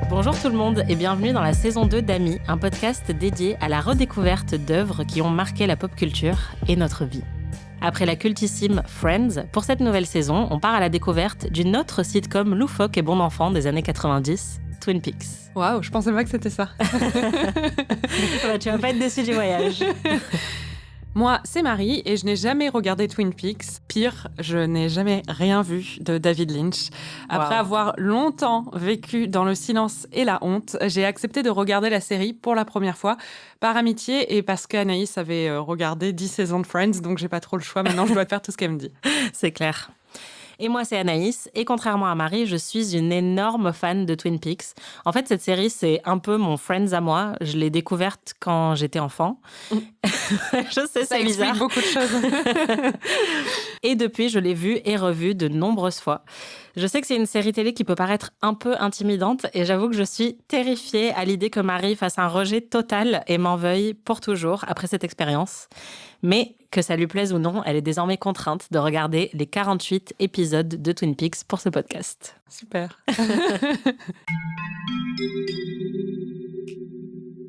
Bonjour tout le monde et bienvenue dans la saison 2 d'Amis, un podcast dédié à la redécouverte d'œuvres qui ont marqué la pop culture et notre vie. Après la cultissime Friends, pour cette nouvelle saison, on part à la découverte d'une autre sitcom loufoque et bon enfant des années 90, Twin Peaks. Waouh, je pensais pas que c'était ça. Ouais, tu vas pas être déçu du voyage. Moi, c'est Marie et je n'ai jamais regardé Twin Peaks. Pire, je n'ai jamais rien vu de David Lynch. Après avoir longtemps vécu dans le silence et la honte, j'ai accepté de regarder la série pour la première fois, par amitié et parce qu'Anaïs avait regardé 10 saisons de Friends, donc j'ai pas trop le choix. Maintenant, je dois faire tout ce qu'elle me dit. C'est clair. Et moi, c'est Anaïs. Et contrairement à Marie, je suis une énorme fan de Twin Peaks. En fait, cette série, c'est un peu mon Friends à moi. Je l'ai découverte quand j'étais enfant. Je sais, c'est bizarre. Ça explique beaucoup de choses. Et depuis, je l'ai vue et revue de nombreuses fois. Je sais que c'est une série télé qui peut paraître un peu intimidante et j'avoue que je suis terrifiée à l'idée que Marie fasse un rejet total et m'en veuille pour toujours après cette expérience. Mais que ça lui plaise ou non, elle est désormais contrainte de regarder les 48 épisodes de Twin Peaks pour ce podcast. Super.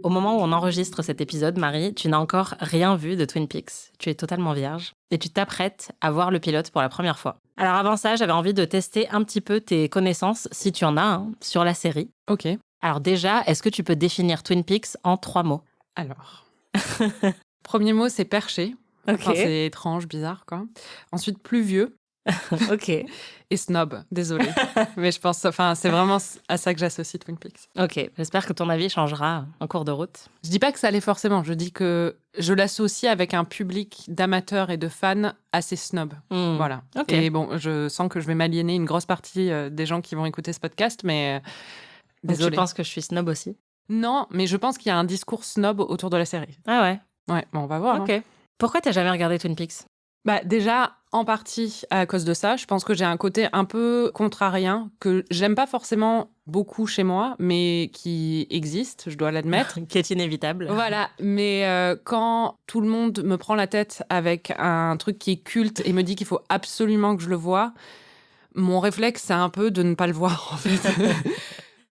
Au moment où on enregistre cet épisode, Marie, tu n'as encore rien vu de Twin Peaks. Tu es totalement vierge et tu t'apprêtes à voir le pilote pour la première fois. Alors avant ça, j'avais envie de tester un petit peu tes connaissances, si tu en as, sur la série. Ok. Alors déjà, est-ce que tu peux définir Twin Peaks en 3 mots ? Alors, premier mot, c'est perché. Ok. Enfin, c'est étrange, bizarre, quoi. Ensuite, pluvieux. Ok. Et snob, désolée. Mais je pense, c'est vraiment à ça que j'associe Twin Peaks. Ok, j'espère que ton avis changera en cours de route. Je dis pas que ça l'est forcément, je dis que je l'associe avec un public d'amateurs et de fans assez snob. Voilà. Ok. Et bon, je sens que je vais m'aliéner une grosse partie des gens qui vont écouter ce podcast, mais Donc désolée. tu penses que je suis snob aussi ? Non, mais je pense qu'il y a un discours snob autour de la série. Ah ouais. Ouais, bon, on va voir. Ok. Hein. Pourquoi t'as jamais regardé Twin Peaks ? Bah déjà, en partie à cause de ça, je pense que j'ai un côté un peu contrarien que j'aime pas forcément beaucoup chez moi, mais qui existe, je dois l'admettre. Qui est inévitable. Voilà, mais quand tout le monde me prend la tête avec un truc qui est culte et me dit qu'il faut absolument que je le voie, mon réflexe, c'est un peu de ne pas le voir, en fait.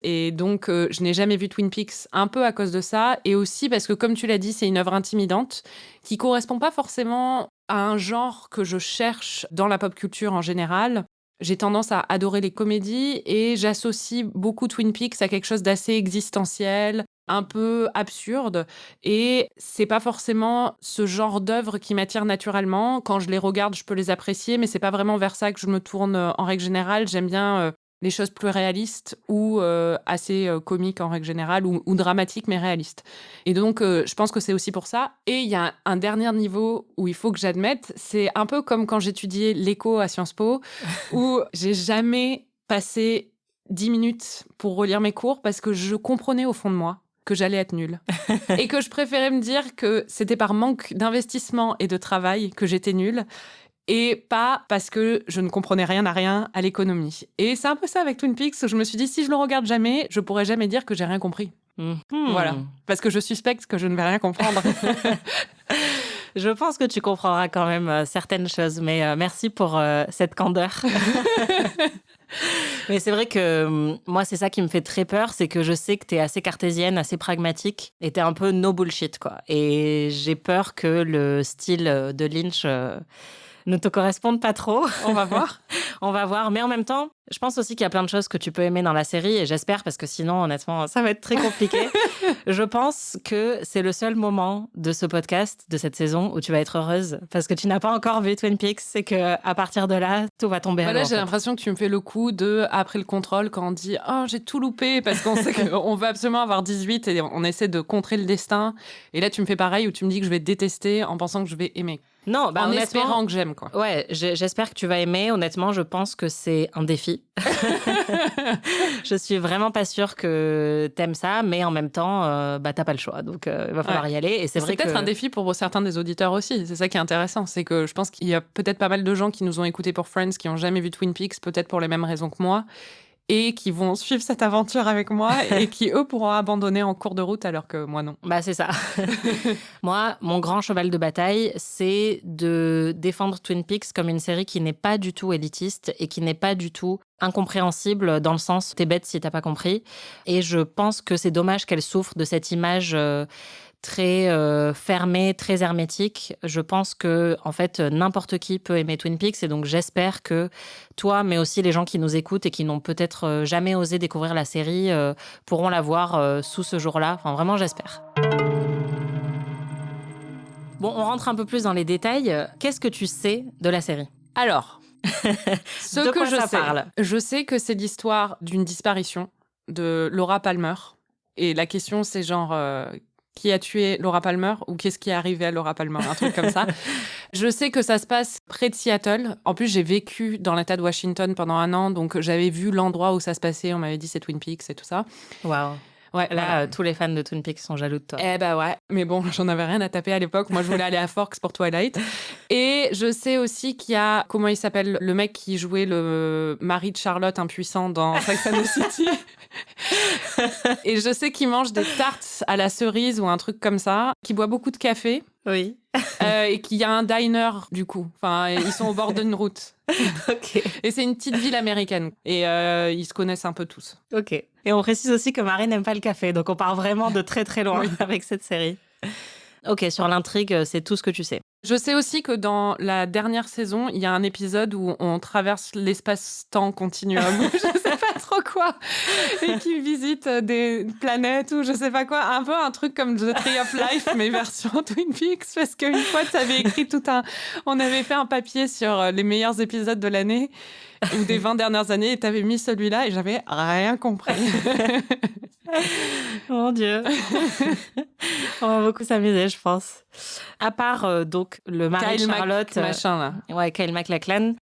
Et donc, je n'ai jamais vu Twin Peaks un peu à cause de ça, et aussi parce que, comme tu l'as dit, c'est une œuvre intimidante qui correspond pas forcément à un genre que je cherche dans la pop culture en général. J'ai tendance à adorer les comédies et j'associe beaucoup Twin Peaks à quelque chose d'assez existentiel, un peu absurde. Et c'est pas forcément ce genre d'œuvre qui m'attire naturellement. Quand je les regarde, je peux les apprécier, mais c'est pas vraiment vers ça que je me tourne en règle générale. J'aime bien les choses plus réalistes ou assez comiques en règle générale ou dramatiques mais réalistes. Et donc, je pense que c'est aussi pour ça. Et il y a un dernier niveau où il faut que j'admette, c'est un peu comme quand j'étudiais l'éco à Sciences Po, où j'ai jamais passé 10 minutes pour relire mes cours parce que je comprenais au fond de moi que j'allais être nulle. Et que je préférais me dire que c'était par manque d'investissement et de travail que j'étais nulle. Et pas parce que je ne comprenais rien à rien à l'économie. Et c'est un peu ça avec Twin Peaks, où je me suis dit, si je le regarde jamais, je pourrais jamais dire que j'ai rien compris. Voilà. Parce que je suspecte que je ne vais rien comprendre. Je pense que tu comprendras quand même certaines choses, mais merci pour cette candeur. Mais c'est vrai que moi, c'est ça qui me fait très peur, c'est que je sais que t'es assez cartésienne, assez pragmatique, et t'es un peu no bullshit, quoi. Et j'ai peur que le style de Lynch ne te corresponde pas trop. On va voir. On va voir. Mais en même temps, je pense aussi qu'il y a plein de choses que tu peux aimer dans la série, et j'espère, parce que sinon, honnêtement, ça va être très compliqué. Je pense que c'est le seul moment de ce podcast, de cette saison, où tu vas être heureuse, parce que tu n'as pas encore vu Twin Peaks, et qu'à partir de là, tout va tomber à l'eau. Voilà, j'ai l'impression que tu me fais le coup de, après le contrôle, quand on dit « Oh, j'ai tout loupé », parce qu'on sait qu'on veut absolument avoir 18 et on essaie de contrer le destin. Et là, tu me fais pareil, où tu me dis que je vais détester en pensant que je vais aimer. Non, en espérant que j'aime, quoi. Ouais, j'espère que tu vas aimer. Honnêtement, je pense que c'est un défi. Je suis vraiment pas sûre que t'aimes ça, mais en même temps, t'as pas le choix. Donc, il va falloir y aller. Et c'est vrai peut-être un défi pour certains des auditeurs aussi. C'est ça qui est intéressant. C'est que je pense qu'il y a peut-être pas mal de gens qui nous ont écoutés pour Friends, qui ont jamais vu Twin Peaks, peut-être pour les mêmes raisons que moi. et qui vont suivre cette aventure avec moi et qui, eux, pourront abandonner en cours de route alors que moi, non. Bah, c'est ça. Moi, mon grand cheval de bataille, c'est de défendre Twin Peaks comme une série qui n'est pas du tout élitiste et qui n'est pas du tout incompréhensible dans le sens « t'es bête si t'as pas compris ». Et je pense que c'est dommage qu'elle souffre de cette image très fermée, très hermétique. Je pense que en fait, n'importe qui peut aimer Twin Peaks et donc j'espère que toi, mais aussi les gens qui nous écoutent et qui n'ont peut-être jamais osé découvrir la série pourront la voir sous ce jour-là. Enfin, vraiment, j'espère. Bon, on rentre un peu plus dans les détails. Qu'est-ce que tu sais de la série ? Alors, ce De que quoi je ça sais, parle ? je sais que c'est l'histoire d'une disparition de Laura Palmer. Et la question, c'est genre, qui a tué Laura Palmer ou qu'est-ce qui est arrivé à Laura Palmer, un truc comme ça. Je sais que ça se passe près de Seattle. En plus, j'ai vécu dans l'État de Washington pendant 1 an, donc j'avais vu l'endroit où ça se passait. On m'avait dit c'est Twin Peaks et tout ça. Waouh. Ouais, Là, voilà. tous les fans de Twin Peaks sont jaloux de toi. Eh ben ouais, mais bon, j'en avais rien à taper à l'époque. Moi, je voulais aller à Forks pour Twilight. Et je sais aussi qu'il y a, comment il s'appelle, le mec qui jouait le mari de Charlotte impuissant dans Sex and the City. Et je sais qu'il mange des tartes à la cerise ou un truc comme ça, qu'il boit beaucoup de café. Oui. Et qu'il y a un diner, du coup. Enfin, ils sont au bord d'une route. Ok. Et c'est une petite ville américaine. Et ils se connaissent un peu tous. Ok. Et on précise aussi que Marie n'aime pas le café, donc on part vraiment de très très loin avec cette série. Ok, sur l'intrigue, c'est tout ce que tu sais. Je sais aussi que dans la dernière saison, il y a un épisode où on traverse l'espace-temps continuum, je sais pas trop quoi, et qui visite des planètes ou je sais pas quoi, un peu un truc comme The Tree of Life, mais version Twin Peaks, parce qu'une fois, tu avais écrit on avait fait un papier sur les meilleurs épisodes de l'année, ou des 20 dernières années, et t'avais mis celui-là, et j'avais rien compris. Mon Dieu. On va beaucoup s'amuser, je pense. À part, donc, le mari de Charlotte... machin, là. Ouais, Kyle MacLachlan.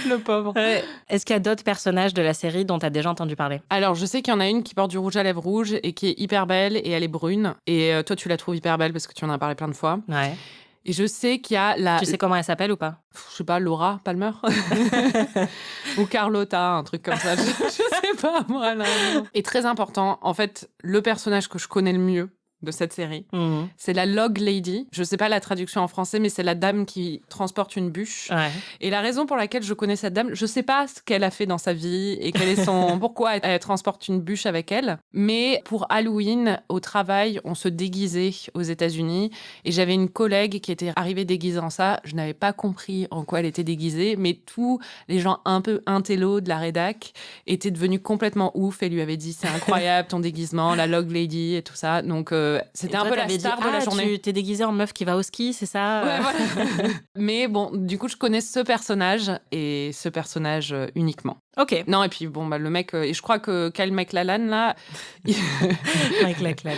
Le pauvre. Est-ce qu'il y a d'autres personnages de la série dont tu as déjà entendu parler ? Alors, je sais qu'il y en a une qui porte du rouge à lèvres rouge et qui est hyper belle et elle est brune. Et toi, tu la trouves hyper belle parce que tu en as parlé plein de fois. Ouais. Et je sais qu'il y a la... Tu sais comment elle s'appelle ou pas ? Je sais pas, Laura Palmer ou Carlotta, un truc comme ça. Je sais pas, moi. Là, non. Et très important, en fait, le personnage que je connais le mieux de cette série, c'est la Log Lady. Je sais pas la traduction en français, mais c'est la dame qui transporte une bûche. Ouais. Et la raison pour laquelle je connais cette dame, je sais pas ce qu'elle a fait dans sa vie et quel est son pourquoi elle transporte une bûche avec elle. Mais pour Halloween, au travail, on se déguisait aux États-Unis et j'avais une collègue qui était arrivée déguisée en ça. Je n'avais pas compris en quoi elle était déguisée, mais tous les gens un peu intello de la rédac étaient devenus complètement ouf et lui avaient dit c'est incroyable ton déguisement, la Log Lady et tout ça. Donc c'était un peu la star de la journée. Tu t'es déguisée en meuf qui va au ski, c'est ça ? Ouais, voilà. Mais bon, du coup, je connais ce personnage et ce personnage uniquement. Ok. Non, et puis bon, bah, le mec, et je crois que Kyle MacLachlan, là, MacLachlan.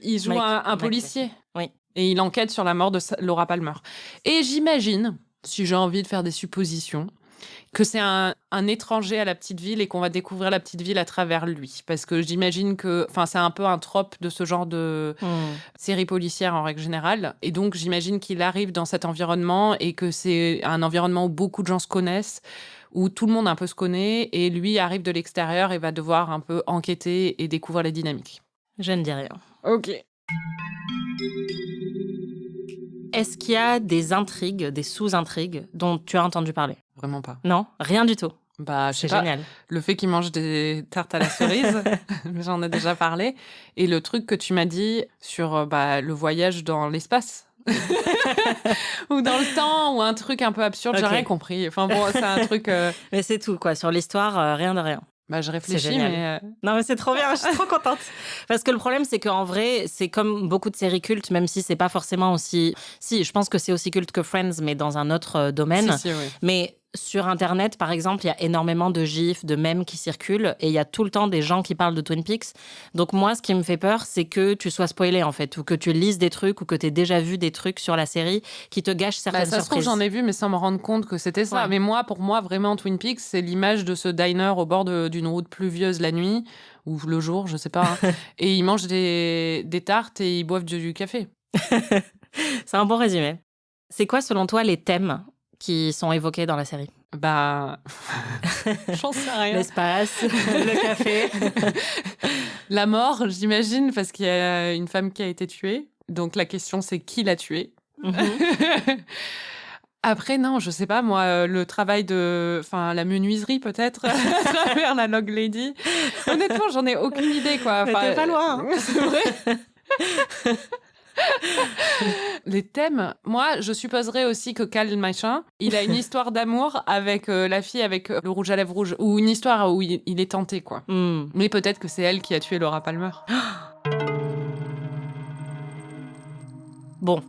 Il joue un policier. Oui. Et il enquête sur la mort de Laura Palmer. Et j'imagine, si j'ai envie de faire des suppositions, que c'est un étranger à la petite ville et qu'on va découvrir la petite ville à travers lui. Parce que j'imagine que... Enfin, c'est un peu un trope de ce genre de série policière en règle générale. Et donc, j'imagine qu'il arrive dans cet environnement et que c'est un environnement où beaucoup de gens se connaissent, où tout le monde un peu se connaît, et lui arrive de l'extérieur et va devoir un peu enquêter et découvrir les dynamiques. Je ne dis rien. Ok. Est-ce qu'il y a des intrigues, des sous-intrigues dont tu as entendu parler ? Vraiment pas. Non ? Rien du tout. Bah, je sais C'est pas. génial. Le fait qu'il mange des tartes à la cerise, j'en ai déjà parlé. Et le truc que tu m'as dit sur le voyage dans l'espace. Ou dans le temps, ou un truc un peu absurde, j'ai rien compris. Enfin bon, c'est un truc... Mais c'est tout, quoi. Sur l'histoire, rien de rien. Bah, je réfléchis, génial. mais... Non, mais c'est trop bien, je suis trop contente. Parce que le problème, c'est qu'en vrai, c'est comme beaucoup de séries cultes, même si c'est pas forcément aussi... Si, je pense que c'est aussi culte que Friends, mais dans un autre domaine. Si, oui. Mais sur Internet, par exemple, il y a énormément de gifs, de mèmes qui circulent, et il y a tout le temps des gens qui parlent de Twin Peaks. Donc moi, ce qui me fait peur, c'est que tu sois spoilé, en fait, ou que tu lises des trucs, ou que tu aies déjà vu des trucs sur la série qui te gâchent certaines ça se trouve, surprises. j'en ai vu, mais sans me rendre compte que c'était ça. Ouais. Mais moi, pour moi, vraiment, Twin Peaks, c'est l'image de ce diner au bord d'une route pluvieuse la nuit, ou le jour, je sais pas. Et ils mangent des tartes et ils boivent du café. C'est un bon résumé. C'est quoi, selon toi, les thèmes qui sont évoqués dans la série ? Bah, j'en sais rien. L'espace, le café. La mort, j'imagine, parce qu'il y a une femme qui a été tuée. Donc la question, c'est qui l'a tuée. Après, non, je sais pas, moi, le travail enfin, la menuiserie, peut-être, à travers la Log Lady. Honnêtement, j'en ai aucune idée, quoi. Mais Enfin, t'es pas loin. Hein. C'est vrai. Les thèmes, moi, je supposerais aussi que Cal machin, il a une histoire d'amour avec la fille avec le rouge à lèvres rouge, ou une histoire où il est tenté, quoi. Mais peut-être que c'est elle qui a tué Laura Palmer. Bon,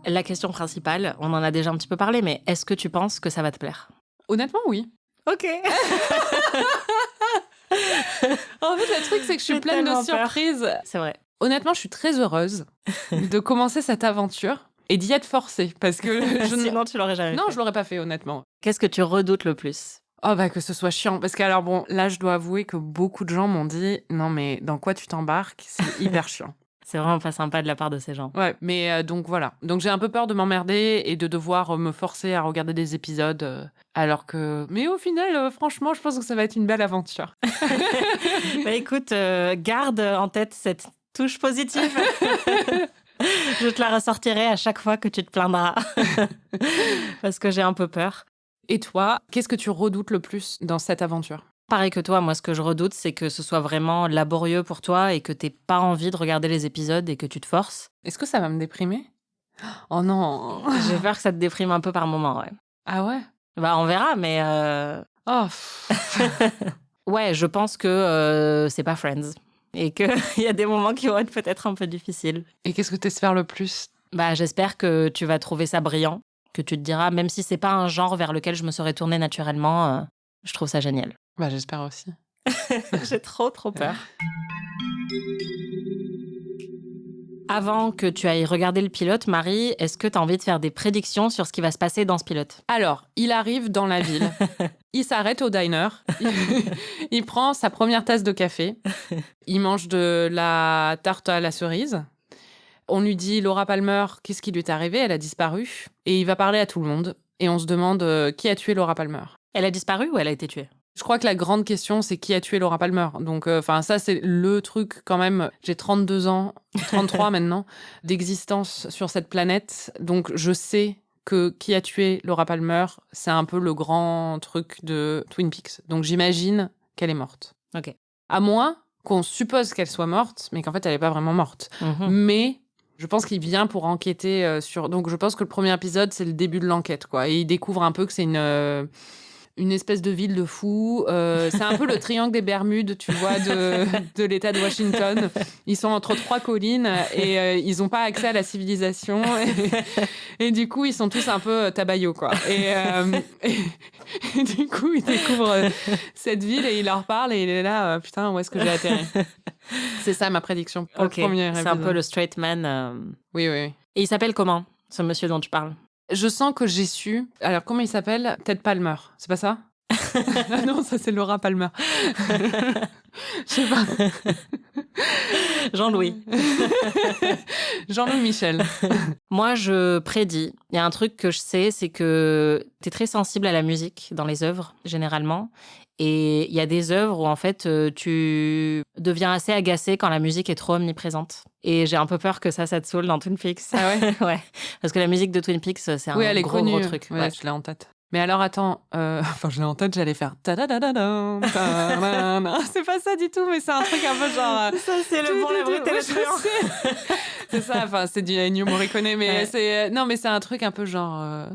la question principale, on en a déjà un petit peu parlé, mais est-ce que tu penses que ça va te plaire? Honnêtement, oui. Ok. En fait, le truc, c'est que je suis pleine de surprises. C'est vrai. Honnêtement, je suis très heureuse de commencer cette aventure et d'y être forcée, parce que sinon tu l'aurais jamais fait. Non, je l'aurais pas fait, honnêtement. Qu'est-ce que tu redoutes le plus? Oh bah que ce soit chiant, parce que alors bon, là je dois avouer que beaucoup de gens m'ont dit non mais dans quoi tu t'embarques, c'est hyper chiant. C'est vraiment pas sympa de la part de ces gens. Ouais, mais donc voilà. Donc j'ai un peu peur de m'emmerder et de devoir me forcer à regarder des épisodes alors que... Mais au final, franchement, je pense que ça va être une belle aventure. Bah écoute, garde en tête cette touche positive. Je te la ressortirai à chaque fois que tu te plaindras. Parce que j'ai un peu peur. Et toi, qu'est-ce que tu redoutes le plus dans cette aventure? Pareil que toi, moi, ce que je redoute, c'est que ce soit vraiment laborieux pour toi et que t'aies pas envie de regarder les épisodes et que tu te forces. Est-ce que ça va me déprimer? Oh non. J'ai peur que ça te déprime un peu par moment, ouais. Ah ouais? Bah, on verra, mais... Oh. Ouais, je pense que c'est pas Friends. Et qu'il y a des moments qui vont être peut-être un peu difficiles. Et qu'est-ce que t'espères le plus? Bah, j'espère que tu vas trouver ça brillant, que tu te diras, même si c'est pas un genre vers lequel je me serais tournée naturellement, je trouve ça génial. Bah, j'espère aussi. J'ai trop peur. Avant que tu ailles regarder le pilote, Marie, est-ce que tu as envie de faire des prédictions sur ce qui va se passer dans ce pilote? Alors, il arrive dans la ville. Il s'arrête au diner. Il prend sa première tasse de café. Il mange de la tarte à la cerise. On lui dit, Laura Palmer, qu'est-ce qui lui est arrivé? Elle a disparu. Et il va parler à tout le monde. Et on se demande qui a tué Laura Palmer. Elle a disparu ou elle a été tuée? Je crois que la grande question, c'est qui a tué Laura Palmer. Donc, ça, c'est le truc quand même. J'ai 32 ans, 33 maintenant, d'existence sur cette planète. Donc, je sais que qui a tué Laura Palmer, c'est un peu le grand truc de Twin Peaks. Donc, j'imagine qu'elle est morte. Ok. À moins qu'on suppose qu'elle soit morte, mais qu'en fait, elle n'est pas vraiment morte. Mais... je pense qu'il vient pour enquêter sur... Donc, je pense que le premier épisode, c'est le début de l'enquête, quoi. Et il découvre un peu que c'est une espèce de ville de fous. C'est un peu le triangle des Bermudes, tu vois, de l'État de Washington. Ils sont entre 3 collines et ils n'ont pas accès à la civilisation. Et du coup, ils sont tous un peu tabayos, quoi. Et du coup, ils découvrent cette ville et il leur parle et il est là, putain, où est-ce que j'ai atterri? C'est ça ma prédiction pour le premier épisode. C'est un peu le straight man. Oui. Et il s'appelle comment, ce monsieur dont tu parles? Je sens que j'ai su... Alors, comment il s'appelle? Peut-être Palmer. C'est pas ça? Ah non, ça, c'est Laura Palmer. Je sais pas. Jean-Louis. Jean-Louis Michel. Moi, je prédis. Il y a un truc que je sais, c'est que tu es très sensible à la musique dans les œuvres, généralement. Et il y a des œuvres où, en fait, tu deviens assez agacé quand la musique est trop omniprésente. Et j'ai un peu peur que ça te saoule dans Twin Peaks. Ah ouais? Ouais. Parce que la musique de Twin Peaks, c'est un gros truc. Ouais, je l'ai en tête. Mais alors, attends. Enfin, je l'ai en tête, j'allais faire... ta-da-da-da-da, ta-da-da-da. C'est pas ça du tout, mais c'est un truc un peu genre... Ça, c'est le bon, la brute et le truand. C'est ça, enfin, c'est du Ennio Morricone, mais c'est... Non, mais c'est un truc un peu genre...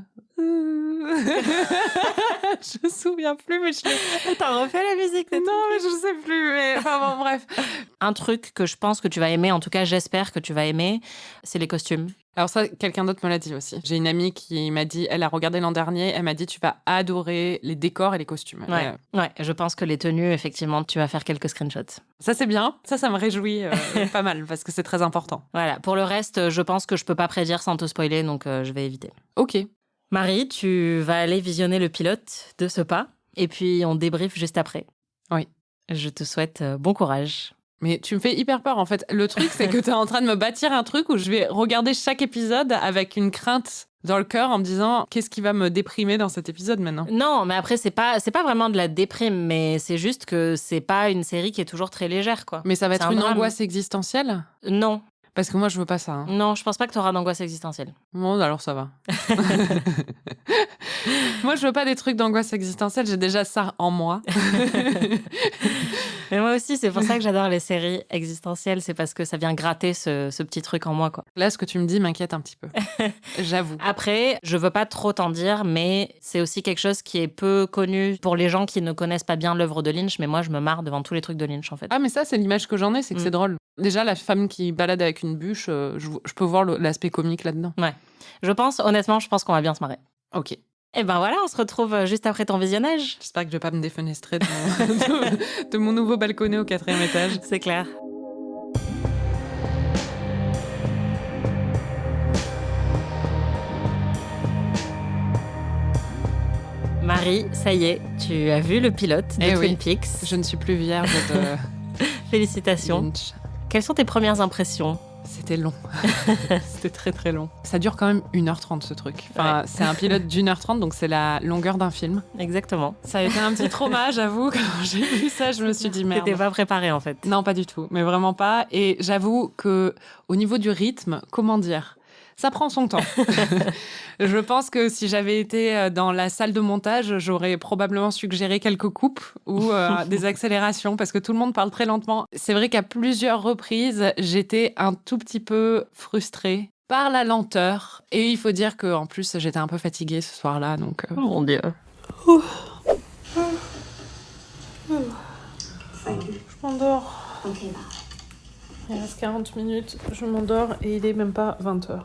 Je me souviens plus, mais T'as refait la musique? Non, mais je sais plus. Mais... Enfin bon, bref. Un truc que je pense que tu vas aimer, en tout cas j'espère que tu vas aimer, c'est les costumes. Alors ça, quelqu'un d'autre me l'a dit aussi. J'ai une amie qui m'a dit, elle a regardé l'an dernier, elle m'a dit tu vas adorer les décors et les costumes. Ouais, je pense que les tenues, effectivement, tu vas faire quelques screenshots. Ça c'est bien, ça me réjouit pas mal parce que c'est très important. Voilà, pour le reste, je pense que je peux pas prédire sans te spoiler, donc je vais éviter. Ok. Marie, tu vas aller visionner le pilote de ce pas, et puis on débriefe juste après. Oui. Je te souhaite bon courage. Mais tu me fais hyper peur, en fait. Le truc, c'est que t'es en train de me bâtir un truc où je vais regarder chaque épisode avec une crainte dans le cœur en me disant qu'est-ce qui va me déprimer dans cet épisode maintenant. Non, mais après, c'est pas vraiment de la déprime, mais c'est juste que c'est pas une série qui est toujours très légère, quoi. Mais ça va C'est être un une drame. angoisse existentielle? Non, Parce que moi, je veux pas ça. Hein. non, je pense pas que t'auras d'angoisse existentielle. Bon, alors ça va. Moi, je veux pas des trucs d'angoisse existentielle, j'ai déjà ça en moi. Mais moi aussi, c'est pour ça que j'adore les séries existentielles, c'est parce que ça vient gratter ce petit truc en moi, quoi. Là, ce que tu me dis m'inquiète un petit peu. J'avoue. Après, je veux pas trop t'en dire, mais c'est aussi quelque chose qui est peu connu pour les gens qui ne connaissent pas bien l'œuvre de Lynch, mais moi, je me marre devant tous les trucs de Lynch, en fait. Ah, mais ça, c'est l'image que j'en ai, c'est que c'est drôle. Déjà, la femme qui balade avec une bûche, je peux voir l'aspect comique là-dedans. Ouais. Honnêtement, je pense qu'on va bien se marrer. Ok. Et ben voilà, on se retrouve juste après ton visionnage. J'espère que je vais pas me défenestrer de mon nouveau balconnet au 4e étage. C'est clair. Marie, ça y est, tu as vu le pilote de Twin Peaks. Je ne suis plus vierge de Félicitations. Lynch. Quelles sont tes premières impressions? C'était long. C'était très très long. Ça dure quand même 1h30 ce truc. Enfin, ouais. C'est un pilote d'1h30, donc c'est la longueur d'un film. Exactement. Ça a été un petit trauma, j'avoue. Quand j'ai vu ça, je me suis dit merde. T'étais pas préparée en fait. Non, pas du tout. Mais vraiment pas. Et j'avoue que au niveau du rythme, comment dire, ça prend son temps. Je pense que si j'avais été dans la salle de montage, j'aurais probablement suggéré quelques coupes ou des accélérations parce que tout le monde parle très lentement. C'est vrai qu'à plusieurs reprises, j'étais un tout petit peu frustrée par la lenteur. Et il faut dire qu'en plus, j'étais un peu fatiguée ce soir-là. Donc, Oh mon Dieu. Je m'endors. Il reste 40 minutes, je m'endors et il est même pas 20h.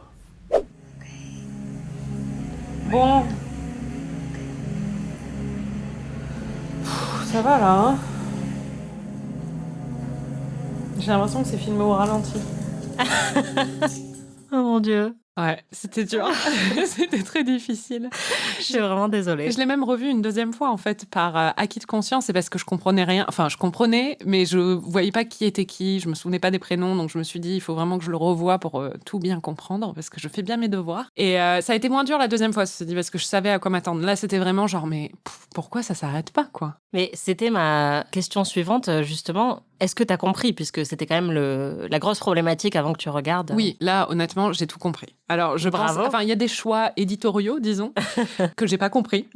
Bon. Ça va là, hein? J'ai l'impression que c'est filmé au ralenti. Oh mon Dieu. Ouais, c'était dur. C'était très difficile. Je suis vraiment désolée. Je l'ai même revu une deuxième fois, en fait, par acquis de conscience. Et parce que je comprenais rien. Enfin, je comprenais, mais je voyais pas qui était qui. Je me souvenais pas des prénoms. Donc, je me suis dit, il faut vraiment que je le revoie pour tout bien comprendre. Parce que je fais bien mes devoirs. Et ça a été moins dur la deuxième fois, ceci dit, parce que je savais à quoi m'attendre. Là, c'était vraiment genre, mais pourquoi ça s'arrête pas, quoi? Mais c'était ma question suivante, justement. Est-ce que tu as compris, puisque c'était quand même la grosse problématique avant que tu regardes? Oui, là, honnêtement, j'ai tout compris. Alors, je pense... Enfin, il y a des choix éditoriaux, disons, que j'ai pas compris.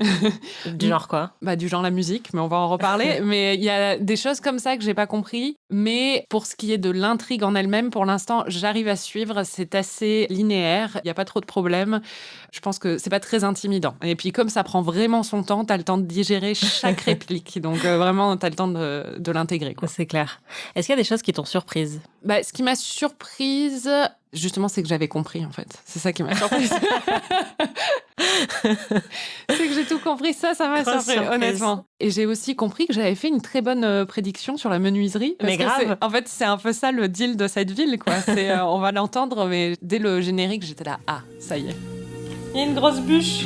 Du genre quoi? Du genre la musique, mais on va en reparler. Mais il y a des choses comme ça que j'ai pas compris. Mais pour ce qui est de l'intrigue en elle-même, pour l'instant, j'arrive à suivre. C'est assez linéaire. Il y a pas trop de problèmes. Je pense que c'est pas très intimidant. Et puis, comme ça prend vraiment son temps, t'as le temps de digérer chaque réplique. Donc, vraiment, t'as le temps de l'intégrer, quoi. C'est clair. Est-ce qu'il y a des choses qui t'ont surprise? Ce qui m'a surprise, justement, c'est que j'avais compris, en fait. C'est ça qui m'a surprise. C'est que j'ai tout compris. Ça m'a surpris, honnêtement. Et j'ai aussi compris que j'avais fait une très bonne prédiction sur la menuiserie. Mais grave. En fait, c'est un peu ça le deal de cette ville, quoi. On va l'entendre, mais dès le générique, j'étais là. Ah, ça y est. Il y a une grosse bûche.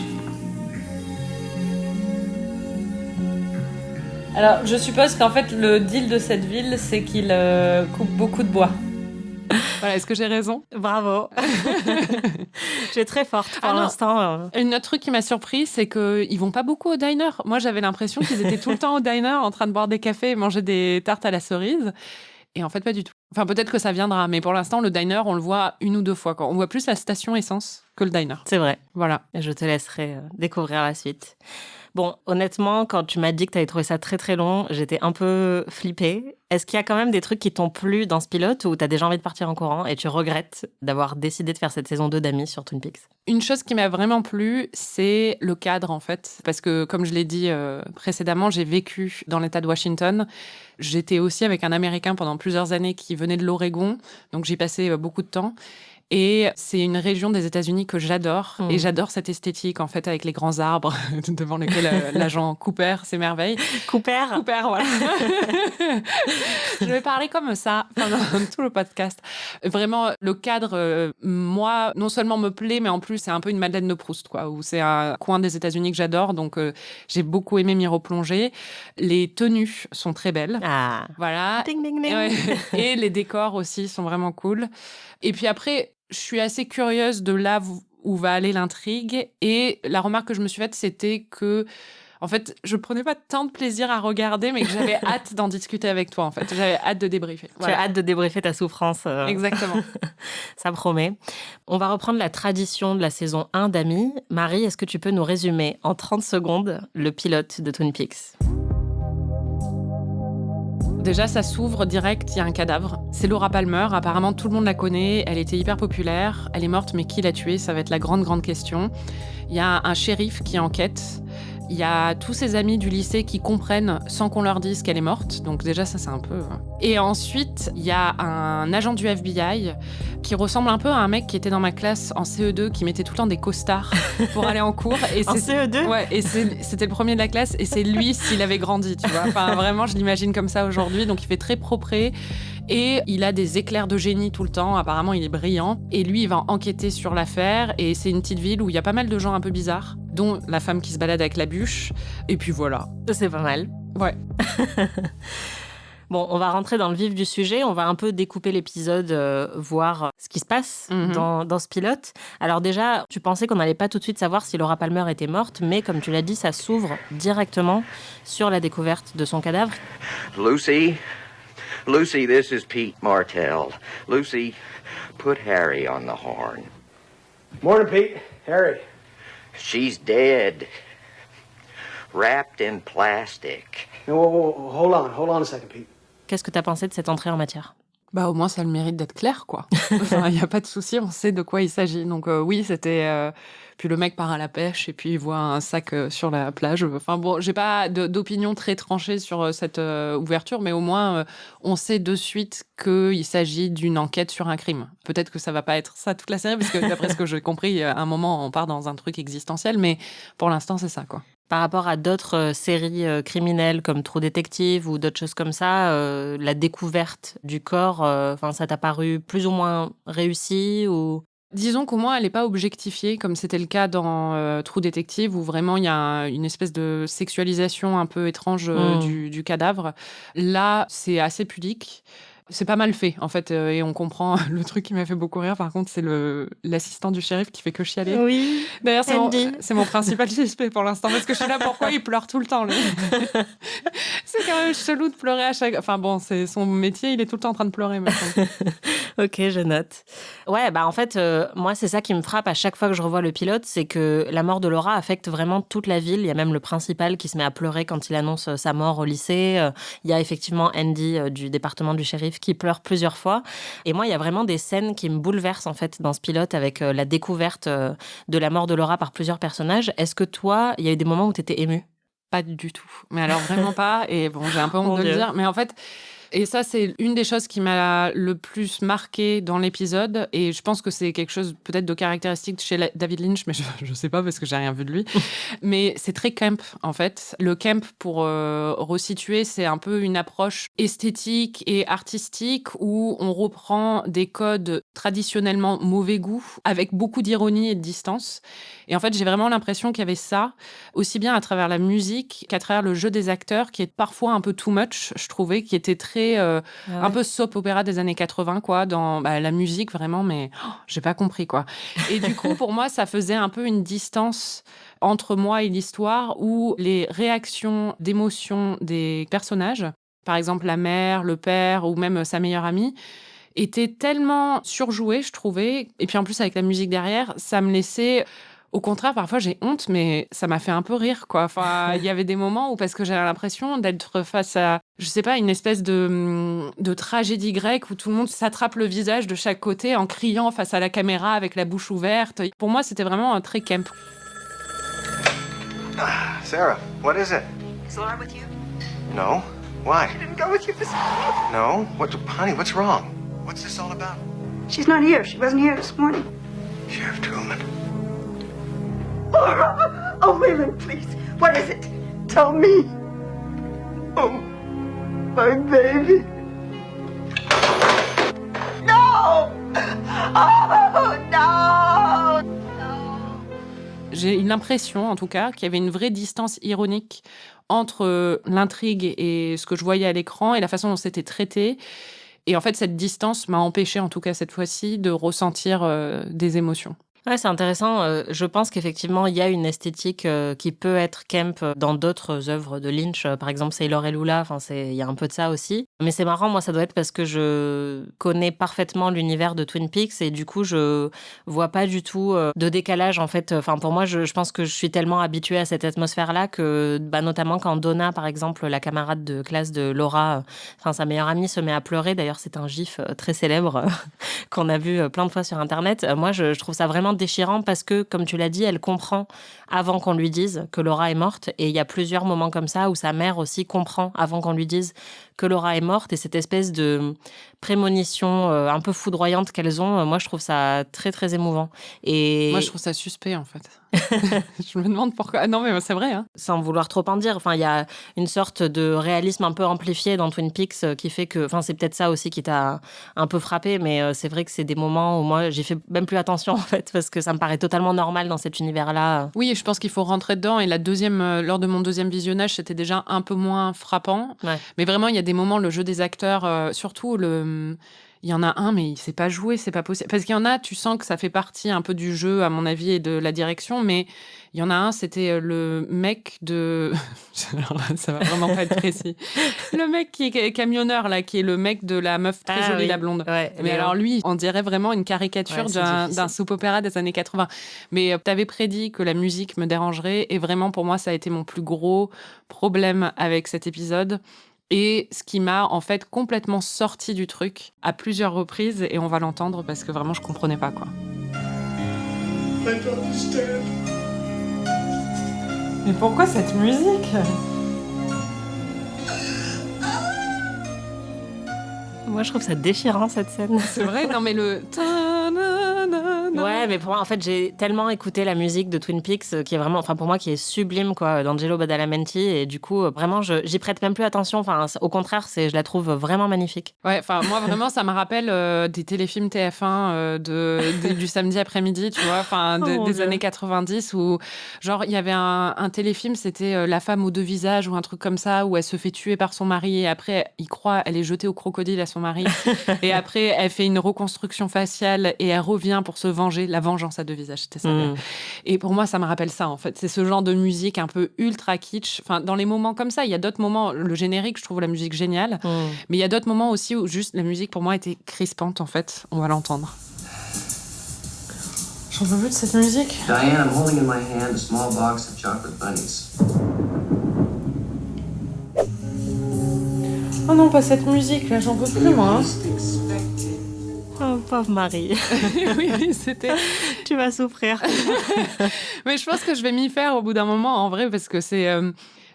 Alors, je suppose qu'en fait, le deal de cette ville, c'est qu'il coupe beaucoup de bois. Voilà, est-ce que j'ai raison? Bravo. Tu es très forte pour l'instant. Un autre truc qui m'a surpris, c'est qu'ils vont pas beaucoup au diner. Moi, j'avais l'impression qu'ils étaient tout le temps au diner en train de boire des cafés et manger des tartes à la cerise. Et en fait, pas du tout. Enfin, peut-être que ça viendra, mais pour l'instant, le diner, on le voit 1 ou 2 fois. On voit plus la station essence que le diner. C'est vrai. Voilà. Je te laisserai découvrir la suite. Bon, honnêtement, quand tu m'as dit que tu avais trouvé ça très très long, j'étais un peu flippée. Est-ce qu'il y a quand même des trucs qui t'ont plu dans ce pilote ou tu as déjà envie de partir en courant et tu regrettes d'avoir décidé de faire cette saison 2 d'Amis sur Twin Peaks? Une chose qui m'a vraiment plu, c'est le cadre, en fait. Parce que, comme je l'ai dit précédemment, j'ai vécu dans l'État de Washington. J'étais aussi avec un Américain pendant plusieurs années qui venait de l'Oregon. Donc, j'y passais beaucoup de temps. Et c'est une région des États-Unis que j'adore. Et j'adore cette esthétique, en fait, avec les grands arbres devant lesquels l'agent Cooper s'émerveille. Cooper, voilà. Je vais parler comme ça pendant tout le podcast. Vraiment, le cadre, moi, non seulement me plaît, mais en plus, c'est un peu une Madeleine de Proust, quoi, où c'est un coin des États-Unis que j'adore. Donc, j'ai beaucoup aimé m'y replonger. Les tenues sont très belles. Ah. Voilà. Ding, ding, ding. Et les décors aussi sont vraiment cool. Et puis après, je suis assez curieuse de là où va aller l'intrigue. Et la remarque que je me suis faite, c'était que, en fait, je prenais pas tant de plaisir à regarder, mais que j'avais hâte d'en discuter avec toi, en fait. J'avais hâte de débriefer. Voilà. Tu as hâte de débriefer ta souffrance. Exactement. Ça promet. On va reprendre la tradition de la saison 1 d'Amis. Marie, est-ce que tu peux nous résumer en 30 secondes le pilote de Twin Peaks ? Déjà, ça s'ouvre direct, il y a un cadavre. C'est Laura Palmer, apparemment tout le monde la connaît, elle était hyper populaire, elle est morte, mais qui l'a tuée ? Ça va être la grande question. Il y a un shérif qui enquête. Il y a tous ses amis du lycée qui comprennent sans qu'on leur dise qu'elle est morte. Donc déjà, ça, c'est un peu... Et ensuite, il y a un agent du FBI qui ressemble un peu à un mec qui était dans ma classe en CE2, qui mettait tout le temps des costards pour aller en cours. Et en CE2 ? Ouais, et c'était le premier de la classe. Et c'est lui s'il avait grandi, tu vois. Enfin, vraiment, je l'imagine comme ça aujourd'hui. Donc, il fait très propre. Et il a des éclairs de génie tout le temps. Apparemment, il est brillant. Et lui, il va enquêter sur l'affaire. Et c'est une petite ville où il y a pas mal de gens un peu bizarres, dont la femme qui se balade avec la bûche. Et puis voilà. C'est pas mal. Ouais. Bon, on va rentrer dans le vif du sujet. On va un peu découper l'épisode, voir ce qui se passe dans ce pilote. Alors déjà, tu pensais qu'on n'allait pas tout de suite savoir si Laura Palmer était morte, mais comme tu l'as dit, ça s'ouvre directement sur la découverte de son cadavre. Lucy, this is Pete Martell. Lucy, put Harry on the horn. Morning, Pete. Harry. She's dead. Wrapped in plastic. No, hold on a second, Pete. Qu'est-ce que tu as pensé de cette entrée en matière ? Bah, au moins, ça a le mérite d'être clair, quoi. Enfin, il n'y a pas de souci, on sait de quoi il s'agit. Donc oui, c'était... Puis le mec part à la pêche et puis il voit un sac sur la plage. Enfin bon, j'ai pas d'opinion très tranchée sur cette ouverture, mais au moins, on sait de suite qu'il s'agit d'une enquête sur un crime. Peut-être que ça va pas être ça toute la série, parce que d'après ce que j'ai compris, à un moment, on part dans un truc existentiel, mais pour l'instant, c'est ça, quoi. Par rapport à d'autres séries criminelles comme True Detective ou d'autres choses comme ça, la découverte du corps, ça t'a paru plus ou moins réussi ou... Disons qu'au moins, elle n'est pas objectifiée, comme c'était le cas dans True Detective, où vraiment il y a une espèce de sexualisation un peu étrange du cadavre. Là, c'est assez pudique. C'est pas mal fait, en fait, et on comprend. Le truc qui m'a fait beaucoup rire, par contre, c'est l'assistant du shérif qui fait que chialer. Oui. D'ailleurs, c'est mon principal suspect pour l'instant, parce que je suis là, pourquoi il pleure tout le temps, lui. C'est quand même chelou de pleurer à chaque... Enfin bon, c'est son métier, il est tout le temps en train de pleurer, maintenant. Ok, je note. Ouais, en fait, moi, c'est ça qui me frappe à chaque fois que je revois le pilote, c'est que la mort de Laura affecte vraiment toute la ville. Il y a même le principal qui se met à pleurer quand il annonce sa mort au lycée. Il y a effectivement Andy du département du shérif qui pleure plusieurs fois. Et moi, il y a vraiment des scènes qui me bouleversent, en fait, dans ce pilote, avec la découverte de la mort de Laura par plusieurs personnages. Est-ce que toi, il y a eu des moments où tu étais émue ? Pas du tout. Mais alors, vraiment pas. Et bon, j'ai un peu honte de le dire. Mais en fait... Et ça, c'est une des choses qui m'a le plus marquée dans l'épisode. Et je pense que c'est quelque chose peut-être de caractéristique chez David Lynch, mais je sais pas parce que j'ai rien vu de lui. Mais c'est très camp, en fait. Le camp, pour resituer, c'est un peu une approche esthétique et artistique où on reprend des codes traditionnellement mauvais goût avec beaucoup d'ironie et de distance. Et en fait, j'ai vraiment l'impression qu'il y avait ça, aussi bien à travers la musique qu'à travers le jeu des acteurs, qui est parfois un peu too much, je trouvais, qui était très un peu soap opéra des années 80, quoi, dans la musique, vraiment, mais j'ai pas compris, quoi. Et du coup, pour moi, ça faisait un peu une distance entre moi et l'histoire, où les réactions d'émotions des personnages, par exemple la mère, le père, ou même sa meilleure amie, étaient tellement surjouées, je trouvais. Et puis en plus, avec la musique derrière, ça me laissait... Au contraire, parfois, j'ai honte, mais ça m'a fait un peu rire, quoi. Enfin, il y avait des moments où, parce que j'avais l'impression d'être face à, je sais pas, une espèce de tragédie grecque où tout le monde s'attrape le visage de chaque côté en criant face à la caméra avec la bouche ouverte. Pour moi, c'était vraiment un très camp. Sarah, what is it? Is Laura with you? No. Why? I didn't go with you this No. Honey, what's wrong? What's this all about? She's not here. She wasn't here this morning. Sheriff Truman. Laura! Oh, Leland, please. What is it? Tell me. Oh, my baby. No! Oh, no! J'ai l'impression, en tout cas, qu'il y avait une vraie distance ironique entre l'intrigue et ce que je voyais à l'écran et la façon dont c'était traité. Et en fait, cette distance m'a empêché, en tout cas cette fois-ci, de ressentir des émotions. Ouais, c'est intéressant. Je pense qu'effectivement, il y a une esthétique qui peut être camp dans d'autres œuvres de Lynch. Par exemple, Sailor et Lula, il y a un peu de ça aussi. Mais c'est marrant, moi, ça doit être parce que je connais parfaitement l'univers de Twin Peaks et du coup, je vois pas du tout de décalage, en fait. Enfin, pour moi, je pense que je suis tellement habituée à cette atmosphère-là que, notamment quand Donna, par exemple, la camarade de classe de Laura, sa meilleure amie, se met à pleurer. D'ailleurs, c'est un gif très célèbre qu'on a vu plein de fois sur Internet. Moi, je trouve ça vraiment déchirant parce que, comme tu l'as dit, elle comprend avant qu'on lui dise que Laura est morte. Et il y a plusieurs moments comme ça où sa mère aussi comprend avant qu'on lui dise que Laura est morte. Et cette espèce de prémonition un peu foudroyante qu'elles ont, moi, je trouve ça très, très émouvant. Et moi, je trouve ça suspect, en fait. Je me demande pourquoi. Non, mais c'est vrai. Hein. Sans vouloir trop en dire. Il y a une sorte de réalisme un peu amplifié dans Twin Peaks qui fait que... c'est peut-être ça aussi qui t'a un peu frappé, mais c'est vrai que c'est des moments où moi, j'ai fait même plus attention, en fait, parce que ça me paraît totalement normal dans cet univers-là. Oui, je pense qu'il faut rentrer dedans. Et lors de mon deuxième visionnage, c'était déjà un peu moins frappant. Ouais. Mais vraiment, il y a des moments, le jeu des acteurs, surtout il y en a un, mais il sait pas jouer, c'est pas possible. Parce qu'il y en a, tu sens que ça fait partie un peu du jeu, à mon avis, et de la direction, mais il y en a un, c'était le mec de... Alors là, ça va vraiment pas être précis. Le mec qui est camionneur, là, qui est le mec de la meuf très jolie, oui. la blonde. Ouais, mais alors lui, on dirait vraiment une caricature d'un soap-opéra des années 80. Mais t'avais prédit que la musique me dérangerait, et vraiment, pour moi, ça a été mon plus gros problème avec cet épisode. Et ce qui m'a en fait complètement sorti du truc à plusieurs reprises, et on va l'entendre parce que vraiment je comprenais pas quoi. Mais pourquoi cette musique ? Moi, je trouve ça déchirant, cette scène. C'est vrai, non mais le... Ouais, mais pour moi, en fait, j'ai tellement écouté la musique de Twin Peaks qui est vraiment, pour moi, qui est sublime, quoi, d'Angelo Badalamenti. Et du coup, vraiment, j'y prête même plus attention. Au contraire, je la trouve vraiment magnifique. Ouais, moi, vraiment, ça me rappelle des téléfilms TF1 du samedi après-midi, tu vois, des années 90 où, genre, il y avait un téléfilm, c'était La femme aux deux visages ou un truc comme ça, où elle se fait tuer par son mari et après, elle est jetée au crocodile à son mari. Et après, elle fait une reconstruction faciale et elle revient pour se venger. La vengeance à deux visages, c'était ça. Et pour moi, ça me rappelle ça, en fait. C'est ce genre de musique un peu ultra kitsch. Dans les moments comme ça, il y a d'autres moments, le générique, je trouve la musique géniale. Mais il y a d'autres moments aussi où juste la musique, pour moi, était crispante, en fait. On va l'entendre. J'en peux plus de cette musique. Diane, I'm holding in my hand a small box of chocolate bunnies. Oh non, pas cette musique, là, j'en peux plus, moi. Oh, pauvre Marie. Oui, c'était... Tu vas souffrir. Mais je pense que je vais m'y faire au bout d'un moment, en vrai, parce que c'est...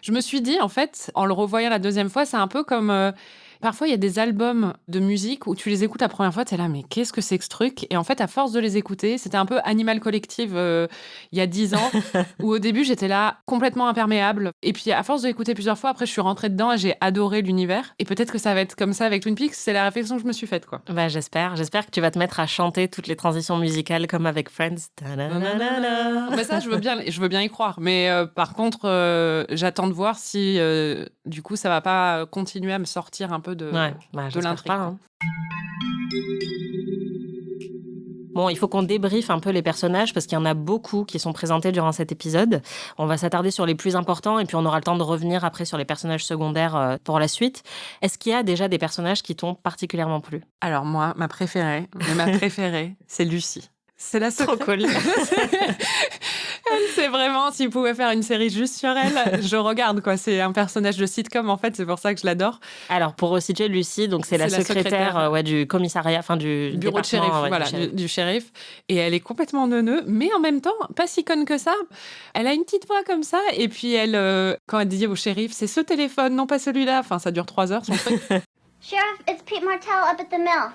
Je me suis dit, en fait, en le revoyant la deuxième fois, c'est un peu comme... Parfois, il y a des albums de musique où tu les écoutes la première fois, t'es là, mais qu'est-ce que c'est que ce truc ? Et en fait, à force de les écouter, c'était un peu Animal Collective il y a 10 ans, où au début, j'étais là complètement imperméable. Et puis, à force de l'écouter plusieurs fois, après, je suis rentrée dedans et j'ai adoré l'univers. Et peut-être que ça va être comme ça avec Twin Peaks, c'est la réflexion que je me suis faite, quoi. J'espère que tu vas te mettre à chanter toutes les transitions musicales comme avec Friends. Mais ça, je veux bien y croire. Mais par contre, j'attends de voir si, du coup, ça va pas continuer à me sortir un peu de l'intrigue. Pas, hein. Bon, il faut qu'on débriefe un peu les personnages parce qu'il y en a beaucoup qui sont présentés durant cet épisode. On va s'attarder sur les plus importants et puis on aura le temps de revenir après sur les personnages secondaires pour la suite. Est-ce qu'il y a déjà des personnages qui t'ont particulièrement plu ? Alors moi, ma préférée, c'est Lucy. C'est la Trop cool. Elle, c'est vraiment, s'il pouvait faire une série juste sur elle, je regarde, quoi. C'est un personnage de sitcom, en fait, c'est pour ça que je l'adore. Alors, pour resituer, Lucy, donc c'est la secrétaire du commissariat, du bureau de shérif, du shérif. Et elle est complètement neuneu, mais en même temps, pas si conne que ça. Elle a une petite voix comme ça, et puis elle, quand elle dit au shérif, c'est ce téléphone, non pas celui-là. Ça dure 3 heures, son truc. Sheriff, it's Pete Martell up at the mill.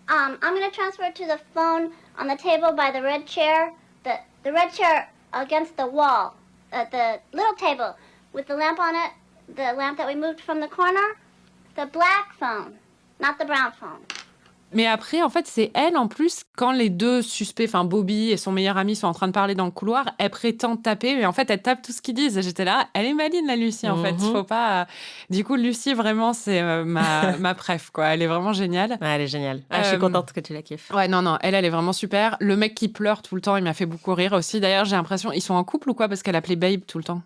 I'm going to transfer it to the phone on the table by the red chair. The red chair against the wall. The little table with the lamp on it. The lamp that we moved from the corner. The black phone, not the brown phone. Mais après, en fait, c'est elle, en plus, quand les deux suspects, enfin Bobby et son meilleur ami sont en train de parler dans le couloir, elle prétend taper, mais en fait, elle tape tout ce qu'ils disent. Et j'étais là, elle est maline, la Lucie, en fait. Faut pas... Du coup, Lucie, vraiment, c'est ma préf, quoi. Elle est vraiment géniale. Ouais, elle est géniale. Je suis contente que tu la kiffes. Ouais, non, elle est vraiment super. Le mec qui pleure tout le temps, il m'a fait beaucoup rire aussi. D'ailleurs, j'ai l'impression, ils sont en couple ou quoi? Parce qu'elle appelait Babe tout le temps.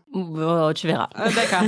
Tu verras. D'accord.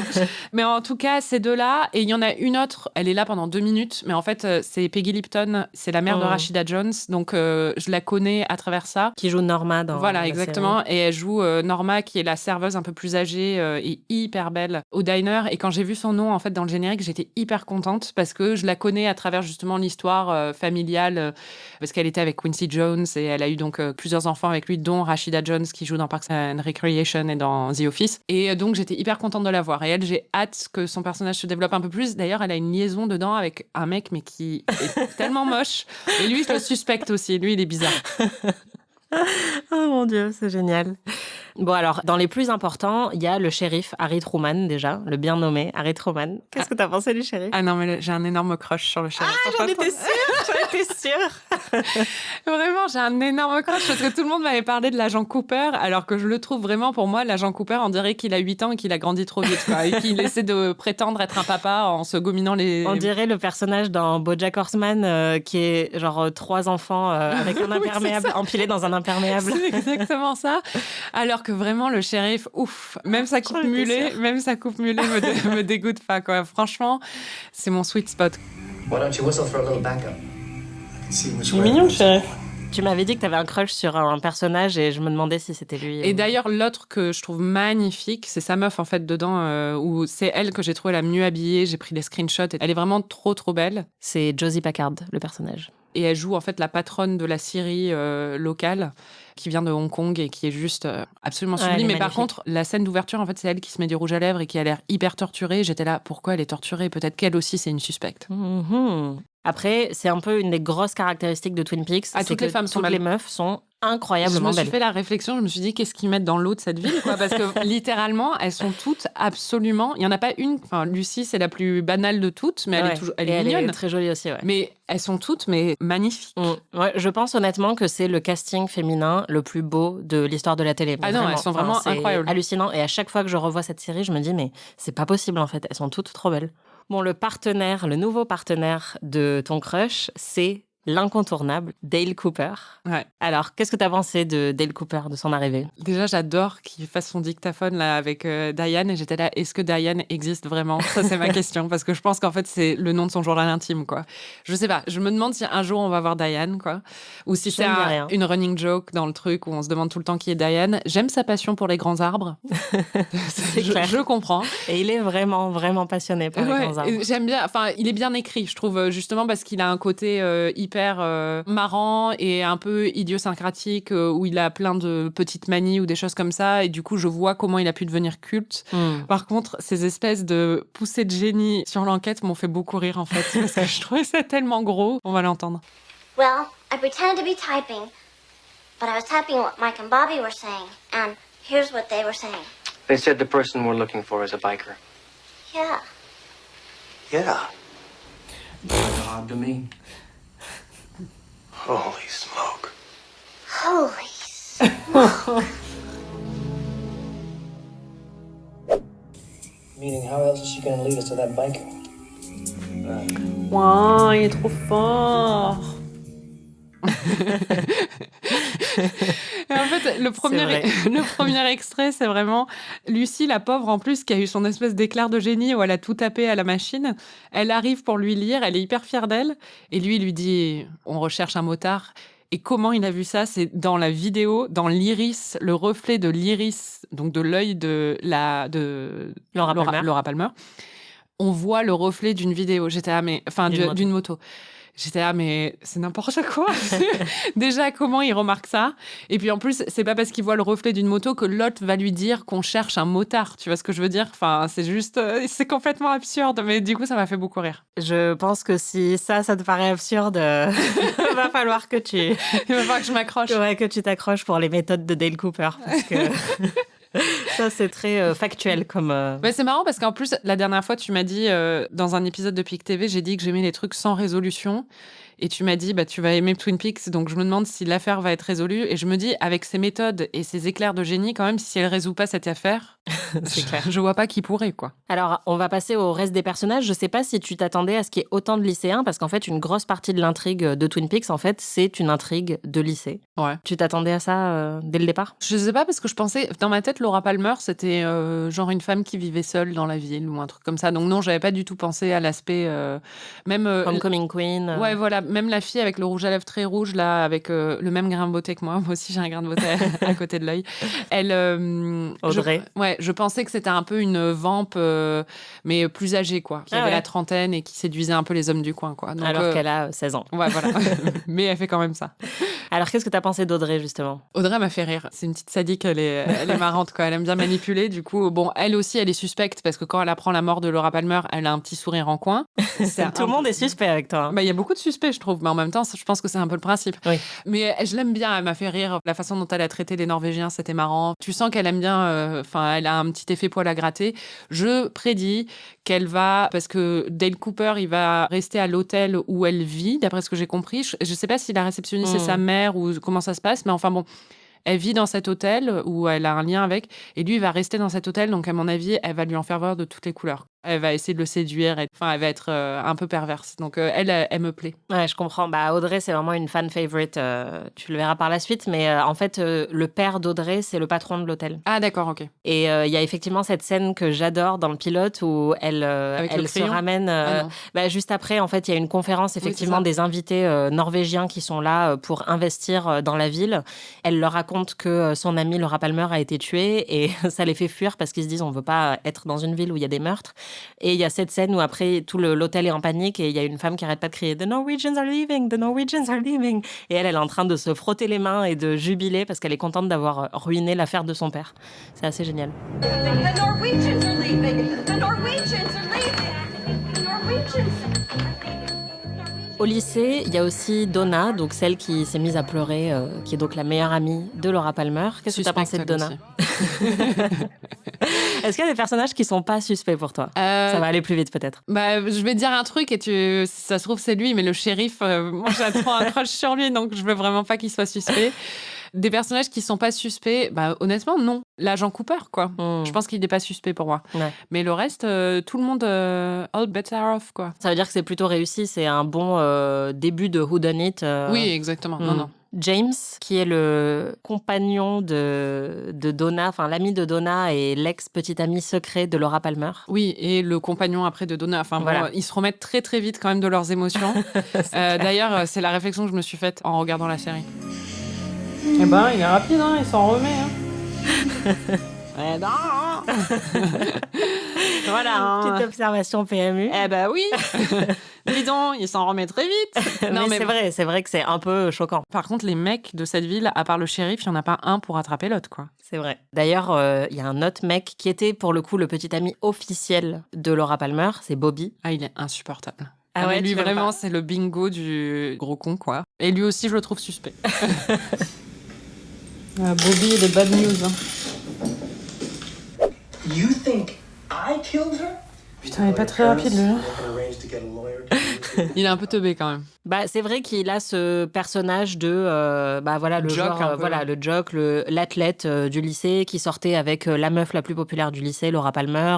Mais en tout cas, ces deux-là, et il y en a une autre, elle est là pendant 2 minutes, mais en fait, c'est Peggy Lipton, c'est la mère de Rashida Jones, donc je la connais à travers ça. Qui joue Norma dans Voilà, la exactement. série. Et elle joue Norma, qui est la serveuse un peu plus âgée et hyper belle au diner. Et quand j'ai vu son nom, en fait, dans le générique, j'étais hyper contente parce que je la connais à travers justement l'histoire familiale, parce qu'elle était avec Quincy Jones et elle a eu donc plusieurs enfants avec lui, dont Rashida Jones, qui joue dans Parks and Recreation et dans The Office. Et donc, j'étais hyper contente de la voir. Et elle, j'ai hâte que son personnage se développe un peu plus. D'ailleurs, elle a une liaison dedans avec un mec, mais qui est tellement moche. Et lui, je le suspecte aussi. Lui, il est bizarre. Oh mon Dieu, c'est génial. Bon, alors, dans les plus importants, il y a le shérif Harry Truman, déjà, le bien nommé Harry Truman. Qu'est-ce que t'as pensé du shérif? Ah non, mais j'ai un énorme crush sur le shérif. Ah, j'en étais sûre. Vraiment, j'ai un énorme crush parce que tout le monde m'avait parlé de l'agent Cooper, alors que je le trouve vraiment, pour moi, l'agent Cooper, on dirait qu'il a 8 ans et qu'il a grandi trop vite, quoi, et qu'il essaie de prétendre être un papa en se gominant les... On dirait le personnage dans BoJack Horseman qui est genre 3 enfants avec un imperméable, empilé dans un imperméable. C'est exactement ça. Alors que vraiment, le shérif, ouf, même sa coupe mulet me dégoûte pas, quoi. Franchement, c'est mon sweet spot. Why don't you whistle for a little backup? Il est mignon, le shérif. Tu m'avais dit que tu avais un crush sur un personnage et je me demandais si c'était lui. Et d'ailleurs, l'autre que je trouve magnifique, c'est sa meuf, en fait, dedans, où c'est elle que j'ai trouvé la mieux habillée. J'ai pris des screenshots. Elle est vraiment trop, trop belle. C'est Josie Packard, le personnage. Et elle joue, en fait, la patronne de la Syrie locale, qui vient de Hong Kong et qui est juste absolument sublime. Mais par contre, la scène d'ouverture, en fait, c'est elle qui se met du rouge à lèvres et qui a l'air hyper torturée. J'étais là, pourquoi elle est torturée? Peut-être qu'elle aussi, c'est une suspecte. Après, c'est un peu une des grosses caractéristiques de Twin Peaks. Toutes les femmes sont belles. Les meufs sont incroyablement belles. Je me suis fait la réflexion, je me suis dit, qu'est-ce qu'ils mettent dans l'eau de cette ville, quoi? Parce que littéralement, elles sont toutes absolument... Il n'y en a pas une... Enfin, Lucie, c'est la plus banale de toutes, mais elle est mignonne. Elle est très jolie aussi, ouais. Mais elles sont toutes, mais magnifiques. Ouais, je pense honnêtement que c'est le casting féminin le plus beau de l'histoire de la télé. Ah non, elles sont vraiment incroyables. Hallucinant. Et à chaque fois que je revois cette série, je me dis, mais c'est pas possible, en fait. Elles sont toutes trop belles. Bon, le nouveau partenaire de ton crush, c'est l'incontournable Dale Cooper. Ouais. Alors, qu'est-ce que tu as pensé de Dale Cooper, de son arrivée? Déjà, j'adore qu'il fasse son dictaphone là avec Diane, et j'étais là, est-ce que Diane existe vraiment? Ça, c'est ma question, parce que je pense qu'en fait, c'est le nom de son journal intime, quoi. Je sais pas, je me demande si un jour on va voir Diane, quoi. Ou si c'est une running joke dans le truc où on se demande tout le temps qui est Diane. J'aime sa passion pour les grands arbres. Je comprends. Et il est vraiment, vraiment passionné par les grands arbres. J'aime bien, enfin, il est bien écrit, je trouve, justement parce qu'il a un côté hyper marrant et un peu idiosyncratique où il a plein de petites manies ou des choses comme ça, et du coup je vois comment il a pu devenir culte. Par contre, ces espèces de poussées de génie sur l'enquête m'ont fait beaucoup rire, en fait, parce que je trouvais ça tellement gros. On va l'entendre. Well, I pretended to be typing, but I was typing what Mike and Bobby were saying, and here's what they were saying. They said the person we're looking for is a biker. Yeah. Yeah. Like a hog to me. Holy smoke. Holy smoke. Meaning, how else is she gonna lead us to that biker? Wow, il est trop fort. Et en fait, le premier extrait, c'est vraiment Lucie, la pauvre, en plus, qui a eu son espèce d'éclair de génie où elle a tout tapé à la machine. Elle arrive pour lui lire, elle est hyper fière d'elle. Et lui, il lui dit, on recherche un motard. Et comment il a vu ça? C'est dans la vidéo, dans l'iris, le reflet de l'iris, donc de l'œil de Laura Palmer. On voit le reflet d'une vidéo. J'étais d'une moto. J'étais là, mais c'est n'importe quoi. Déjà, comment il remarque ça? Et puis en plus, c'est pas parce qu'il voit le reflet d'une moto que l'autre va lui dire qu'on cherche un motard. Tu vois ce que je veux dire? Enfin, c'est juste, c'est complètement absurde. Mais du coup, ça m'a fait beaucoup rire. Je pense que si ça te paraît absurde, va falloir que tu... Il va falloir que je m'accroche. Ouais, que tu t'accroches pour les méthodes de Dale Cooper. Parce que ça, c'est très factuel comme... Ouais, c'est marrant parce qu'en plus, la dernière fois, tu m'as dit, dans un épisode de Pic TV, j'ai dit que j'aimais les trucs sans résolution. Et tu m'as dit, tu vas aimer Twin Peaks, donc je me demande si l'affaire va être résolue. Et je me dis, avec ses méthodes et ses éclairs de génie, quand même, si elle résout pas cette affaire, c'est clair. Je vois pas qui pourrait, quoi. Alors, on va passer au reste des personnages. Je sais pas si tu t'attendais à ce qu'il y ait autant de lycéens, parce qu'en fait, une grosse partie de l'intrigue de Twin Peaks, en fait, c'est une intrigue de lycée. Ouais. Tu t'attendais à ça dès le départ? Je sais pas, parce que je pensais, dans ma tête, Laura Palmer, c'était genre une femme qui vivait seule dans la ville ou un truc comme ça. Donc non, j'avais pas du tout pensé à l'aspect... même Homecoming Queen. Ouais, voilà. Même la fille avec le rouge à lèvres très rouge, là, avec le même grain de beauté que moi. Moi aussi, j'ai un grain de beauté à côté de l'œil. Elle... Audrey. Je pensais que c'était un peu une vampe, mais plus âgée, quoi. Qui avait la trentaine et qui séduisait un peu les hommes du coin, quoi. Donc, alors qu'elle a 16 ans. Ouais, voilà. Mais elle fait quand même ça. Alors, qu'est-ce que t'as pensé d'Audrey, justement? Audrey m'a fait rire. C'est une petite sadique, elle est marrante, quoi. Elle aime bien manipuler. Du coup, bon, elle aussi, elle est suspecte parce que quand elle apprend la mort de Laura Palmer, elle a un petit sourire en coin. Tout le monde est suspect avec toi. Il y a beaucoup de suspects, je trouve. Mais en même temps, je pense que c'est un peu le principe. Oui. Mais je l'aime bien. Elle m'a fait rire. La façon dont elle a traité les Norvégiens, c'était marrant. Tu sens qu'elle aime bien. Elle a un petit effet poil à gratter. Je prédis qu'elle va, parce que Dale Cooper, il va rester à l'hôtel où elle vit, d'après ce que j'ai compris. Je sais pas si la réceptionniste c'est sa mère ou comment ça se passe, mais enfin bon, elle vit dans cet hôtel où elle a un lien avec, et lui, il va rester dans cet hôtel, donc à mon avis, elle va lui en faire voir de toutes les couleurs. Elle va essayer de le séduire, elle va être un peu perverse. Donc elle me plaît. Ouais, je comprends. Audrey, c'est vraiment une fan favorite. Tu le verras par la suite, mais en fait, le père d'Audrey, c'est le patron de l'hôtel. Ah d'accord, ok. Et il y a effectivement cette scène que j'adore dans le pilote où elle se ramène. Juste après, en fait, il y a une conférence effectivement des invités norvégiens qui sont là pour investir dans la ville. Elle leur raconte que son amie Laura Palmer a été tuée et ça les fait fuir parce qu'ils se disent on veut pas être dans une ville où il y a des meurtres. Et il y a cette scène où après tout l'hôtel est en panique et il y a une femme qui arrête pas de crier The Norwegians are leaving, the Norwegians are leaving. Et elle est en train de se frotter les mains et de jubiler parce qu'elle est contente d'avoir ruiné l'affaire de son père. C'est assez génial. The Norwegians are leaving! The Norwegians are leaving! The Norwegians! Au lycée, il y a aussi Donna, donc celle qui s'est mise à pleurer, qui est donc la meilleure amie de Laura Palmer. Qu'est-ce que tu as pensé de Donna? Est-ce qu'il y a des personnages qui sont pas suspects pour toi? Ça va aller plus vite peut-être. Je vais te dire un truc et ça se trouve c'est lui, mais le shérif, moi j'ai trop un crush sur lui, donc je veux vraiment pas qu'il soit suspect. Des personnages qui sont pas suspects, honnêtement non. L'agent Cooper, quoi. Je pense qu'il n'est pas suspect pour moi. Ouais. Mais le reste, tout le monde, all bets are off, quoi. Ça veut dire que c'est plutôt réussi, c'est un bon début de whodunit. Oui, exactement. Non. James, qui est le compagnon de Donna, enfin l'ami de Donna et l'ex-petit ami secret de Laura Palmer. Oui, et le compagnon après de Donna. Enfin voilà. Ils se remettent très très vite quand même de leurs émotions. D'ailleurs, c'est la réflexion que je me suis faite en regardant la série. Eh ben, il est rapide, hein, il s'en remet. Hein. Eh non. Voilà. Petite observation PMU. Eh ben oui. Dis donc, il s'en remet très vite. Non, mais c'est vrai que c'est un peu choquant. Par contre, les mecs de cette ville, à part le shérif, il n'y en a pas un pour attraper l'autre, quoi. C'est vrai. D'ailleurs, il y a un autre mec qui était, pour le coup, le petit ami officiel de Laura Palmer, c'est Bobby. Ah, il est insupportable. Ah ouais, lui, vraiment, c'est le bingo du gros con, quoi. Et lui aussi, je le trouve suspect. Bobby, il est bad news. Hein. You think I killed her? Putain, il est pas très rapide, lui. Il est un peu teubé, quand même. C'est vrai qu'il a ce personnage de le jock, genre le jock, l'athlète du lycée qui sortait avec la meuf la plus populaire du lycée, Laura Palmer,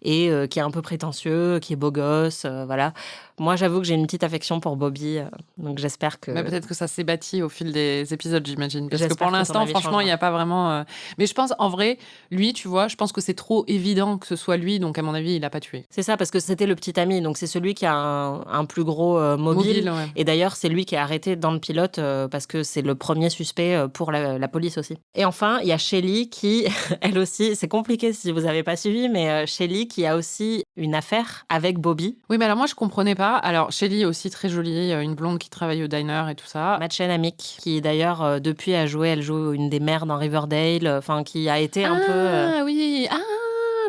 et qui est un peu prétentieux, qui est beau gosse, voilà. Moi, j'avoue que j'ai une petite affection pour Bobby, donc j'espère que... peut-être que ça s'est bâti au fil des épisodes, j'imagine. Parce que pour l'instant, franchement, il n'y a pas vraiment... Mais je pense, en vrai, lui, tu vois, je pense que c'est trop évident que ce soit lui, donc à mon avis, il n'a pas tué. C'est ça, parce que c'était le petit ami, donc c'est celui qui a un plus gros mobile. ouais. Et d'ailleurs, c'est lui qui est arrêté dans le pilote parce que c'est le premier suspect pour la police aussi. Et enfin, il y a Shelly qui, elle aussi, c'est compliqué si vous n'avez pas suivi, mais Shelly qui a aussi une affaire avec Bobby. Oui, mais alors moi, je comprenais pas. Alors, Shelly aussi très jolie, une blonde qui travaille au diner et tout ça. Madeleine Amick, qui d'ailleurs, depuis, elle joue une des mères dans Riverdale, enfin, qui a été un peu... Ah oui,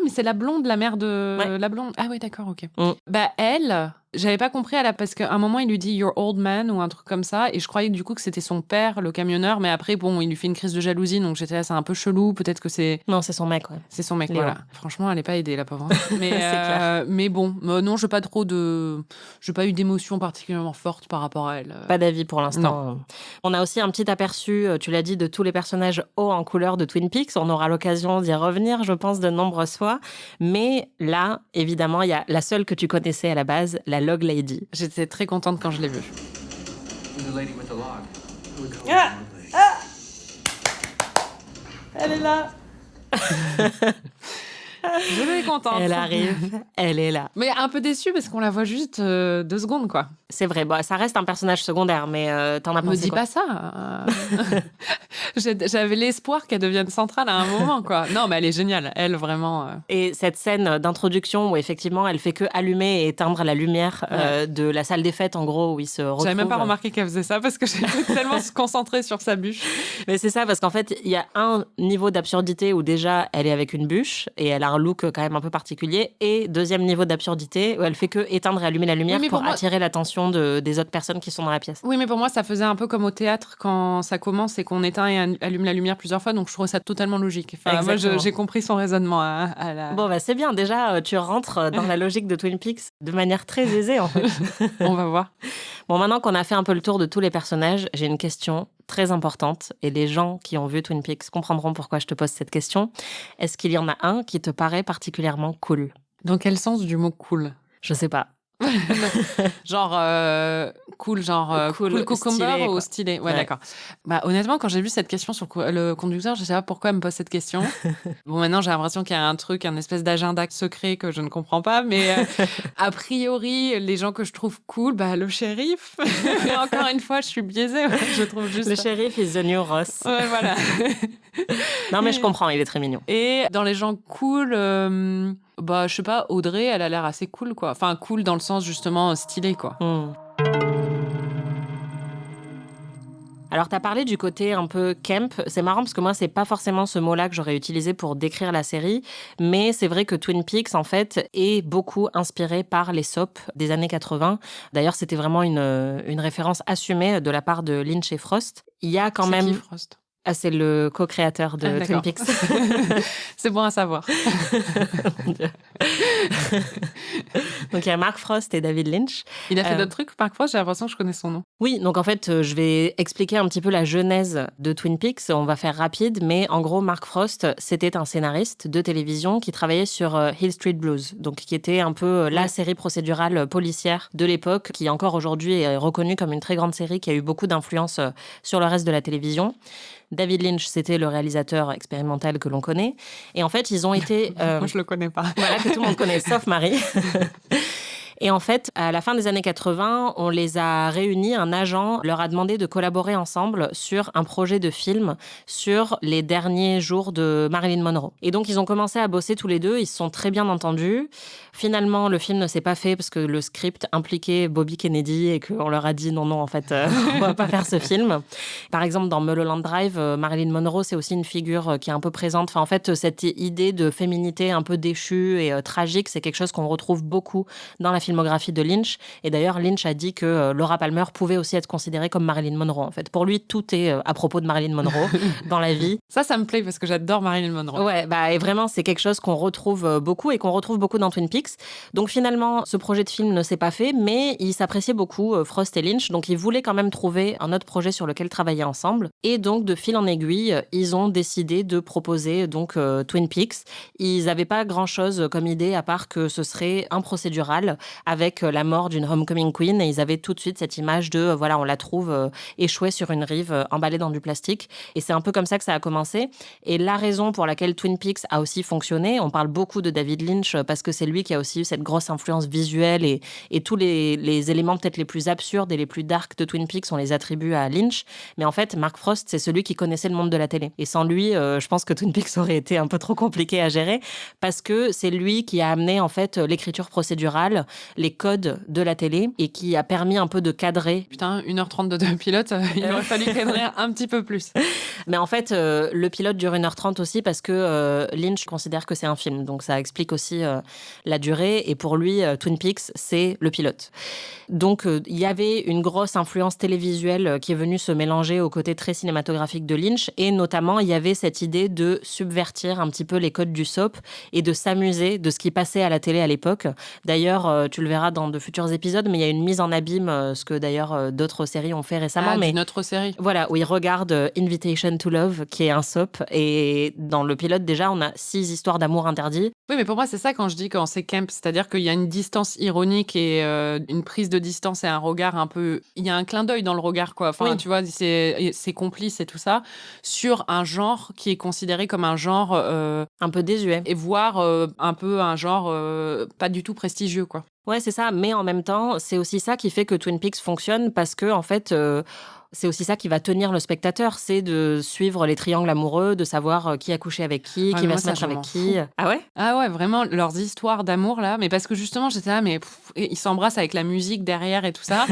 mais c'est la blonde, la mère de... Ouais. La blonde. Ah oui, d'accord, ok. Mm. Bah, elle... J'avais pas compris parce qu'à un moment il lui dit Your old man ou un truc comme ça et je croyais du coup que c'était son père, le camionneur, mais après bon il lui fait une crise de jalousie donc j'étais là c'est un peu chelou, peut-être que c'est... Non, c'est son mec, ouais. C'est son mec, Léo. voilà. Franchement elle est pas aidée la pauvre. Mais, C'est clair. mais bon, non j'ai pas eu d'émotion particulièrement forte par rapport à elle. Pas d'avis pour l'instant. On a aussi un petit aperçu, tu l'as dit, de tous les personnages hauts en couleur de Twin Peaks. On aura l'occasion d'y revenir, je pense, de nombreuses fois. Mais là, évidemment, il y a la seule que tu connaissais à la base, la Log Lady. J'étais très contente quand je l'ai vue. The lady with the log. Elle est là. Je suis contente. Elle arrive, elle est là. Mais un peu déçue parce qu'on la voit juste 2 secondes, quoi. C'est vrai, bon, ça reste un personnage secondaire, mais t'en as Me pensé dis quoi? pas ça. J'avais l'espoir qu'elle devienne centrale à un moment, quoi. Non, mais elle est géniale. Elle, vraiment. Et cette scène d'introduction où effectivement elle fait que allumer et éteindre la lumière de la salle des fêtes, en gros, où ils se retrouvent. J'avais même pas remarqué qu'elle faisait ça parce que j'étais tellement concentrée sur sa bûche. Mais c'est ça, parce qu'en fait, il y a un niveau d'absurdité où déjà elle est avec une bûche et elle a un look quand même un peu particulier. Et deuxième niveau d'absurdité où elle fait que éteindre et allumer la lumière mais pour pour moi- attirer l'attention des autres personnes qui sont dans la pièce. Oui, mais pour moi, ça faisait un peu comme au théâtre quand ça commence et qu'on éteint et allume la lumière plusieurs fois. Donc, je trouvais ça totalement logique. Enfin, moi, Exactement. j'ai compris son raisonnement à la... Bon, bah c'est bien. Déjà, tu rentres dans la logique de Twin Peaks de manière très aisée, en fait. On va voir. Bon, maintenant qu'on a fait un peu le tour de tous les personnages, j'ai une question très importante. Et les gens qui ont vu Twin Peaks comprendront pourquoi je te pose cette question. Est-ce qu'il y en a un qui te paraît particulièrement cool? Dans quel sens du mot cool? Je sais pas. Genre cool, genre Cool, cucumber stylé, ou quoi. stylé. Ouais, Ouais. d'accord. Bah, honnêtement, quand j'ai vu cette question sur le conducteur, je sais pas pourquoi elle me pose cette question. Bon, maintenant, j'ai l'impression qu'il y a un espèce d'agenda secret que je ne comprends pas, mais a priori, les gens que je trouve cool, bah, le shérif. Et encore une fois, je suis biaisée. Ouais, je trouve juste. Le shérif is the new Ross. Ouais, voilà. Non, mais je comprends, il est très mignon. Et dans les gens cool, bah, je sais pas, Audrey, elle a l'air assez cool, quoi. Enfin, cool dans le sens, justement, stylé, quoi. Alors, tu as parlé du côté un peu camp. C'est marrant parce que moi, c'est pas forcément ce mot-là que j'aurais utilisé pour décrire la série. Mais c'est vrai que Twin Peaks, en fait, est beaucoup inspiré par les soaps des années 80. D'ailleurs, c'était vraiment une référence assumée de la part de Lynch et Frost. Il y a quand C'est même... qui, Frost? Ah, c'est le co-créateur de Twin d'accord. Peaks. C'est bon à savoir. Mon Dieu. Donc, il y a Mark Frost et David Lynch. Il a fait d'autres trucs, Mark Frost, j'ai l'impression que je connais son nom. Oui, donc en fait, je vais expliquer un petit peu la genèse de Twin Peaks. On va faire rapide, mais en gros, Mark Frost, c'était un scénariste de télévision qui travaillait sur Hill Street Blues, donc qui était un peu la série procédurale policière de l'époque, qui encore aujourd'hui est reconnue comme une très grande série qui a eu beaucoup d'influence sur le reste de la télévision. David Lynch, c'était le réalisateur expérimental que l'on connaît. Et en fait, ils ont été... Moi, je le connais pas. Voilà, que tout le monde connaît, sauf Marie. Et en fait, à la fin des années 80, on les a réunis, un agent leur a demandé de collaborer ensemble sur un projet de film sur les derniers jours de Marilyn Monroe. Et donc, ils ont commencé à bosser tous les deux, ils se sont très bien entendus. Finalement, le film ne s'est pas fait parce que le script impliquait Bobby Kennedy et qu'on leur a dit non, en fait, on va pas faire ce film. Par exemple, dans Mulholland Drive, Marilyn Monroe, c'est aussi une figure qui est un peu présente. Enfin, en fait, cette idée de féminité un peu déchue et tragique, c'est quelque chose qu'on retrouve beaucoup dans la filmographie de Lynch. Et d'ailleurs, Lynch a dit que Laura Palmer pouvait aussi être considérée comme Marilyn Monroe, en fait. Pour lui, tout est à propos de Marilyn Monroe dans la vie. Ça me plaît parce que j'adore Marilyn Monroe. Ouais, bah, et vraiment, c'est quelque chose qu'on retrouve beaucoup et qu'on retrouve beaucoup dans Twin Peaks. Donc finalement, ce projet de film ne s'est pas fait, mais ils s'appréciaient beaucoup, Frost et Lynch. Donc ils voulaient quand même trouver un autre projet sur lequel travailler ensemble. Et donc, de fil en aiguille, ils ont décidé de proposer donc Twin Peaks. Ils n'avaient pas grand-chose comme idée, à part que ce serait un procédural avec la mort d'une homecoming queen. Et ils avaient tout de suite cette image de, voilà, on la trouve échouée sur une rive, emballée dans du plastique. Et c'est un peu comme ça que ça a commencé. Et la raison pour laquelle Twin Peaks a aussi fonctionné, on parle beaucoup de David Lynch parce que c'est lui qui a aussi eu cette grosse influence visuelle et tous les éléments peut-être les plus absurdes et les plus dark de Twin Peaks, on les attribue à Lynch. Mais en fait, Mark Frost, c'est celui qui connaissait le monde de la télé. Et sans lui, je pense que Twin Peaks aurait été un peu trop compliqué à gérer parce que c'est lui qui a amené en fait l'écriture procédurale, les codes de la télé et qui a permis un peu de cadrer. Putain, 1h30 de pilote, il aurait fallu cadrer un petit peu plus. Mais en fait, le pilote dure 1h30 aussi parce que Lynch considère que c'est un film. Donc ça explique aussi la durée. Et pour lui, Twin Peaks, c'est le pilote. Donc il y avait une grosse influence télévisuelle qui est venue se mélanger au côté très cinématographique de Lynch. Et notamment, il y avait cette idée de subvertir un petit peu les codes du soap et de s'amuser de ce qui passait à la télé à l'époque. D'ailleurs, tu le verras dans de futurs épisodes, mais il y a une mise en abîme, ce que d'ailleurs d'autres séries ont fait récemment. Mais une autre série. Voilà, où ils regardent Invitation to Love, qui est un soap. Et dans le pilote, déjà, on a 6 histoires d'amour interdits. Oui, mais pour moi, c'est ça quand je dis quand c'est camp. C'est-à-dire qu'il y a une distance ironique et une prise de distance et un regard un peu... Il y a un clin d'œil dans le regard, quoi. Enfin, oui. Tu vois, c'est complice et tout ça, sur un genre qui est considéré comme un genre... un peu désuet. Et voire un peu un genre pas du tout prestigieux, quoi. Ouais, c'est ça. Mais en même temps, c'est aussi ça qui fait que Twin Peaks fonctionne parce que, en fait... c'est aussi ça qui va tenir le spectateur, c'est de suivre les triangles amoureux, de savoir qui a couché avec qui va se mettre avec qui. Ah ouais ? Ah ouais, vraiment, leurs histoires d'amour, là. Mais parce que justement, j'étais là, mais ils s'embrassent avec la musique derrière et tout ça.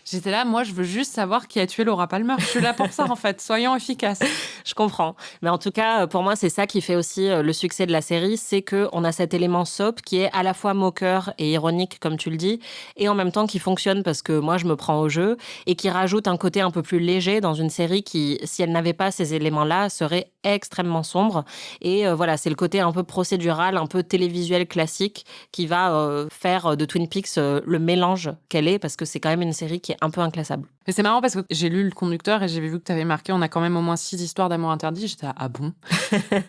J'étais là, moi, je veux juste savoir qui a tué Laura Palmer. Je suis là pour ça, en fait. Soyons efficaces. Je comprends. Mais en tout cas, pour moi, c'est ça qui fait aussi le succès de la série, c'est qu'on a cet élément soap qui est à la fois moqueur et ironique, comme tu le dis, et en même temps qui fonctionne parce que moi, je me prends au jeu et qui rajoute un côté un peu plus léger dans une série qui, si elle n'avait pas ces éléments-là, serait extrêmement sombre. Et voilà, c'est le côté un peu procédural, un peu télévisuel classique qui va faire de Twin Peaks le mélange qu'elle est, parce que c'est quand même une série qui est un peu inclassable. Mais c'est marrant parce que j'ai lu le conducteur et j'avais vu que tu avais marqué on a quand même au moins 6 histoires d'amour interdit. J'étais là, ah bon.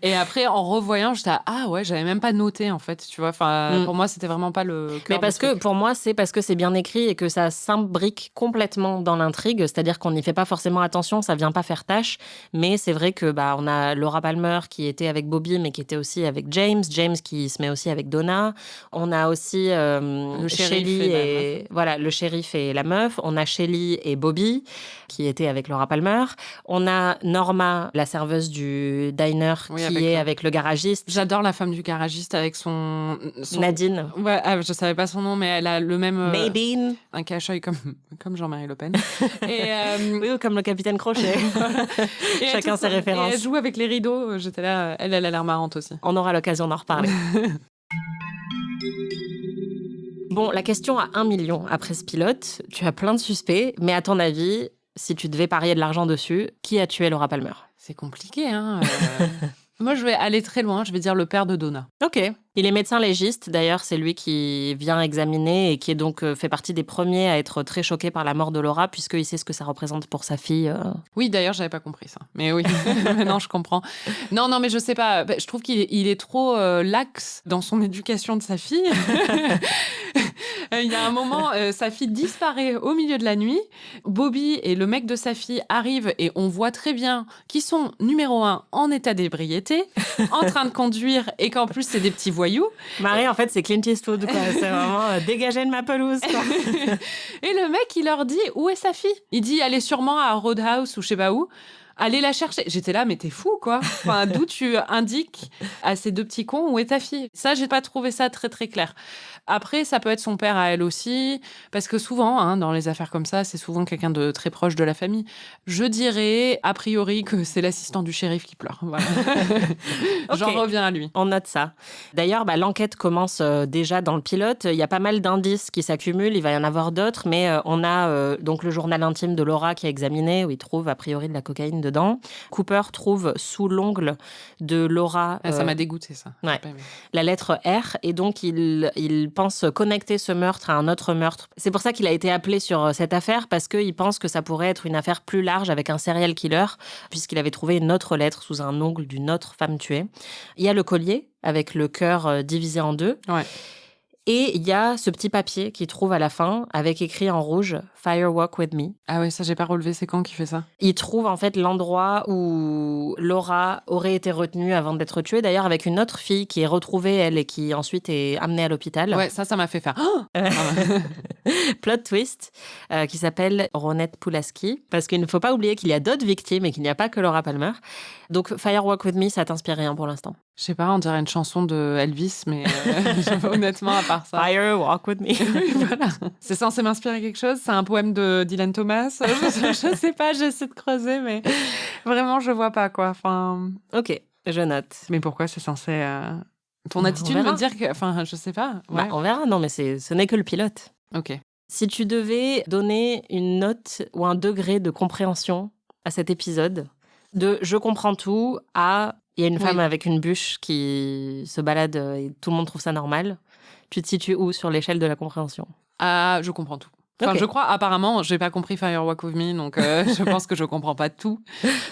Et après, en revoyant, j'étais là, ah ouais, j'avais même pas noté en fait. Tu vois, pour moi, c'était vraiment pas le cœur. Mais parce que pour moi, c'est parce que c'est bien écrit et que ça s'imbrique complètement dans l'intrigue. C'est-à-dire qu'on n'y fait pas forcément attention, ça vient pas faire tâche. Mais c'est vrai que on a Laura Palmer qui était avec Bobby, mais qui était aussi avec James qui se met aussi avec Donna. On a aussi le Shelly et voilà, le shérif et la meuf. On a Shelly et Bobby qui était avec Laura Palmer. On a Norma, la serveuse du diner, qui est avec le garagiste. J'adore la femme du garagiste avec son... Nadine. Ouais, je savais pas son nom, mais elle a le même... Maybeen. Un cache-œil comme Jean-Marie Le Pen. Et, oui, ou comme le capitaine Crochet. Chacun ses références. Et elle joue avec les rideaux. J'étais là, elle a l'air marrante aussi. On aura l'occasion d'en reparler. Bon, la question à 1 million après ce pilote. Tu as plein de suspects, mais à ton avis, si tu devais parier de l'argent dessus, qui a tué Laura Palmer ? C'est compliqué, hein. Moi, je vais aller très loin. Je vais dire le père de Donna. Ok. Il est médecin légiste. D'ailleurs, c'est lui qui vient examiner et qui est donc fait partie des premiers à être très choqué par la mort de Laura, puisqu'il sait ce que ça représente pour sa fille. Oui, d'ailleurs, j'avais pas compris ça. Mais oui, maintenant je comprends. Non, mais je sais pas. Je trouve qu'il est trop lax dans son éducation de sa fille. Il y a un moment, sa fille disparaît au milieu de la nuit. Bobby et le mec de sa fille arrivent et on voit très bien qu'ils sont, numéro 1, en état d'ébriété, en train de conduire et qu'en plus, c'est des petits voyous. Marie, en fait, c'est Clint Eastwood, quoi. C'est vraiment dégagez de ma pelouse, quoi. Et le mec, il leur dit où est sa fille ? Il dit elle est sûrement à Roadhouse ou je sais pas où. Allez la chercher. J'étais là, mais t'es fou, quoi. Enfin, d'où tu indiques à ces 2 petits cons où est ta fille ? Ça, j'ai pas trouvé ça très, très clair. Après, ça peut être son père à elle aussi, parce que souvent, dans les affaires comme ça, c'est souvent quelqu'un de très proche de la famille. Je dirais, a priori, que c'est l'assistant du shérif qui pleure. Voilà. Okay. J'en reviens à lui. On note ça. D'ailleurs, l'enquête commence déjà dans le pilote. Il y a pas mal d'indices qui s'accumulent. Il va y en avoir d'autres, mais on a donc le journal intime de Laura qui est examiné, où il trouve a priori de la cocaïne dedans. Cooper trouve sous l'ongle de Laura... ça m'a dégoûté, ça. Ouais, la lettre R, et donc il pense connecter ce meurtre à un autre meurtre. C'est pour ça qu'il a été appelé sur cette affaire, parce qu'il pense que ça pourrait être une affaire plus large avec un serial killer, puisqu'il avait trouvé une autre lettre sous un ongle d'une autre femme tuée. Il y a le collier, avec le cœur divisé en 2. Ouais. Et il y a ce petit papier qu'il trouve à la fin, avec écrit en rouge « Fire Walk With Me ». Ah ouais, ça, j'ai pas relevé. C'est quand qui fait ça? Il trouve en fait l'endroit où Laura aurait été retenue avant d'être tuée, d'ailleurs avec une autre fille qui est retrouvée, elle, et qui ensuite est amenée à l'hôpital. Ouais, ça m'a fait faire... Plot twist, qui s'appelle Ronette Pulaski, parce qu'il ne faut pas oublier qu'il y a d'autres victimes et qu'il n'y a pas que Laura Palmer. Donc Fire Walk With Me, ça t'inspire rien pour l'instant? Je sais pas, on dirait une chanson de Elvis, mais honnêtement, à part ça... Fire Walk With Me. Oui, voilà. C'est censé m'inspirer quelque chose? C'est un poème de Dylan Thomas? Je sais pas, j'essaie de creuser, mais vraiment, je vois pas, quoi. Enfin... Ok, je note. Mais pourquoi c'est censé... Ton Bah, attitude on verra. me dire que... Enfin, je sais pas. Ouais. Bah, on verra, non, mais ce n'est que le pilote. Ok. Si tu devais donner une note ou un degré de compréhension à cet épisode, de « je comprends tout » à « il y a une femme avec une bûche qui se balade et tout le monde trouve ça normal », tu te situes où sur l'échelle de la compréhension? Ah, je comprends tout. Enfin, Ok. je crois, apparemment, j'ai pas compris Fire Walk With Me, donc je pense que je comprends pas tout.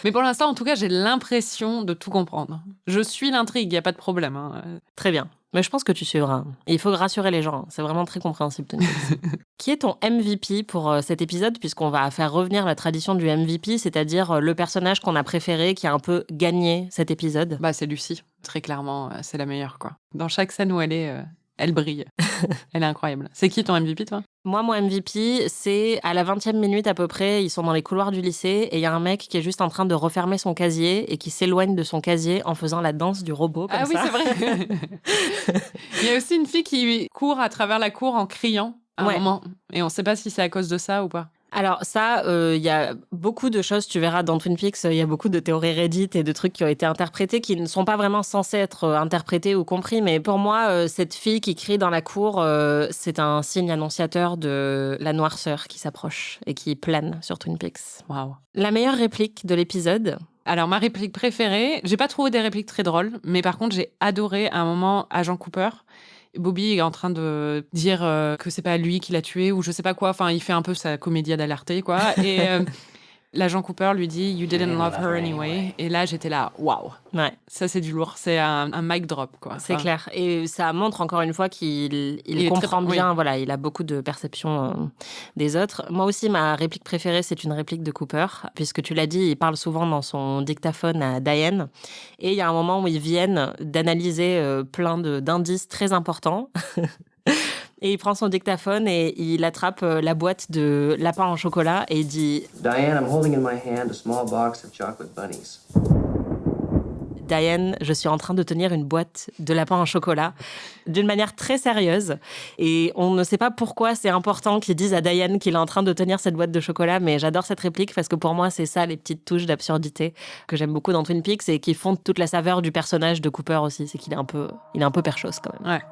Mais pour l'instant, en tout cas, j'ai l'impression de tout comprendre. Je suis l'intrigue, y a pas de problème. Hein. Très bien. Mais je pense que tu suivras. Et il faut rassurer les gens. C'est vraiment très compréhensible, Twin Peaks. Qui est ton MVP pour cet épisode, puisqu'on va faire revenir la tradition du MVP, c'est-à-dire le personnage qu'on a préféré, qui a un peu gagné cet épisode? Bah, c'est Lucie. Très clairement, c'est la meilleure, quoi. Dans chaque scène où elle est, elle brille. Elle est incroyable. C'est qui ton MVP, toi? Moi, mon MVP, c'est à la 20e minute à peu près, ils sont dans les couloirs du lycée et il y a un mec qui est juste en train de refermer son casier et qui s'éloigne de son casier en faisant la danse du robot comme Ah oui, ça. c'est vrai. Il y a aussi une fille qui court à travers la cour en criant à un Ouais. moment. Et on sait pas si c'est à cause de ça ou pas. Alors ça, il y a beaucoup de choses, tu verras dans Twin Peaks, il y a beaucoup de théories Reddit et de trucs qui ont été interprétés qui ne sont pas vraiment censés être interprétés ou compris. Mais pour moi, cette fille qui crie dans la cour, c'est un signe annonciateur de la noirceur qui s'approche et qui plane sur Twin Peaks. Waouh. La meilleure réplique de l'épisode? Alors, ma réplique préférée, j'ai pas trouvé des répliques très drôles, mais par contre, j'ai adoré à un moment Agent Cooper. Bobby est en train de dire que c'est pas lui qui l'a tué ou je sais pas quoi. Enfin, il fait un peu sa comédia d'alerte, quoi. Et l'agent Cooper lui dit « You didn't love her anyway ». Et là, j'étais là « Waouh ». Ouais. Ça, c'est du lourd. C'est un mic drop, quoi. C'est Enfin, clair. Et ça montre encore une fois qu'il est comprend très- bien, oui. voilà, il a beaucoup de perception des autres. Moi aussi, ma réplique préférée, c'est une réplique de Cooper, puisque tu l'as dit, il parle souvent dans son dictaphone à Diane. Et il y a un moment où ils viennent d'analyser plein d'indices très importants. Et il prend son dictaphone et il attrape la boîte de lapin en chocolat et il dit Diane, I'm holding in my hand a small box of chocolate bunnies. « Diane, je suis en train de tenir une boîte de lapin en chocolat » d'une manière très sérieuse. Et on ne sait pas pourquoi c'est important qu'il dise à Diane qu'il est en train de tenir cette boîte de chocolat, mais j'adore cette réplique parce que pour moi, c'est ça, les petites touches d'absurdité que j'aime beaucoup dans Twin Peaks et qui font toute la saveur du personnage de Cooper aussi. C'est qu'il est un peu perchos quand même. Ouais.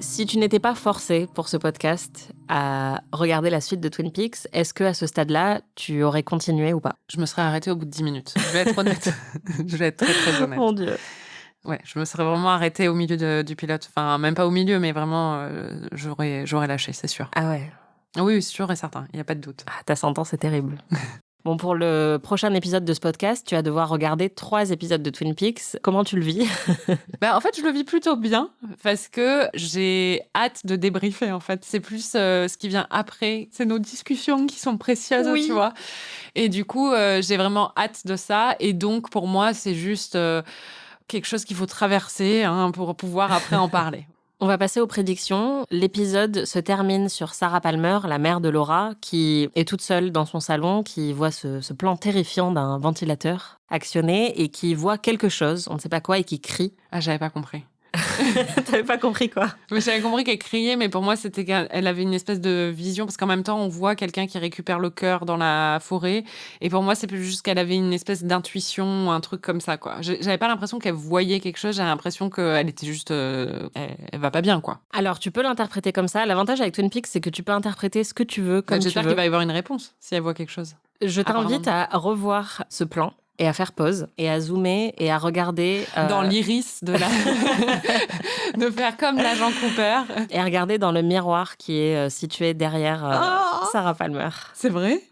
Si tu n'étais pas forcé pour ce podcast à regarder la suite de Twin Peaks, est-ce que à ce stade-là, tu aurais continué ou pas? Je me serais arrêtée au bout de 10 minutes. Je vais être honnête. Je vais être très, très honnête. Mon Dieu. Ouais, je me serais vraiment arrêtée au milieu du pilote. Enfin, même pas au milieu, mais vraiment, j'aurais lâché, c'est sûr. Ah ouais. Oui, c'est sûr et certain. Il n'y a pas de doute. Ah, ta sentence est terrible. Bon, pour le prochain épisode de ce podcast, tu vas devoir regarder 3 épisodes de Twin Peaks. Comment tu le vis? En fait, je le vis plutôt bien parce que j'ai hâte de débriefer, en fait. C'est plus ce qui vient après. C'est nos discussions qui sont précieuses, Oui. tu vois. Et du coup, j'ai vraiment hâte de ça. Et donc, pour moi, c'est juste quelque chose qu'il faut traverser pour pouvoir après en parler. On va passer aux prédictions. L'épisode se termine sur Sarah Palmer, la mère de Laura, qui est toute seule dans son salon, qui voit ce plan terrifiant d'un ventilateur actionné et qui voit quelque chose, on ne sait pas quoi, et qui crie. Ah, j'avais pas compris. T'avais pas compris quoi? Mais j'avais compris qu'elle criait, mais pour moi, c'était qu'elle avait une espèce de vision, parce qu'en même temps, on voit quelqu'un qui récupère le cœur dans la forêt. Et pour moi, c'est plus juste qu'elle avait une espèce d'intuition, un truc comme ça, quoi. J'avais pas l'impression qu'elle voyait quelque chose, j'avais l'impression qu'elle était juste... elle va pas bien, quoi. Alors, tu peux l'interpréter comme ça. L'avantage avec Twin Peaks, c'est que tu peux interpréter ce que tu veux, comme tu J'espère veux. qu'il va y avoir une réponse, si elle voit quelque chose. Je t'invite à revoir ce plan et à faire pause et à zoomer et à regarder... Dans l'iris de la... de faire comme l'agent Cooper. Et à regarder dans le miroir qui est situé derrière Sarah Palmer. C'est vrai?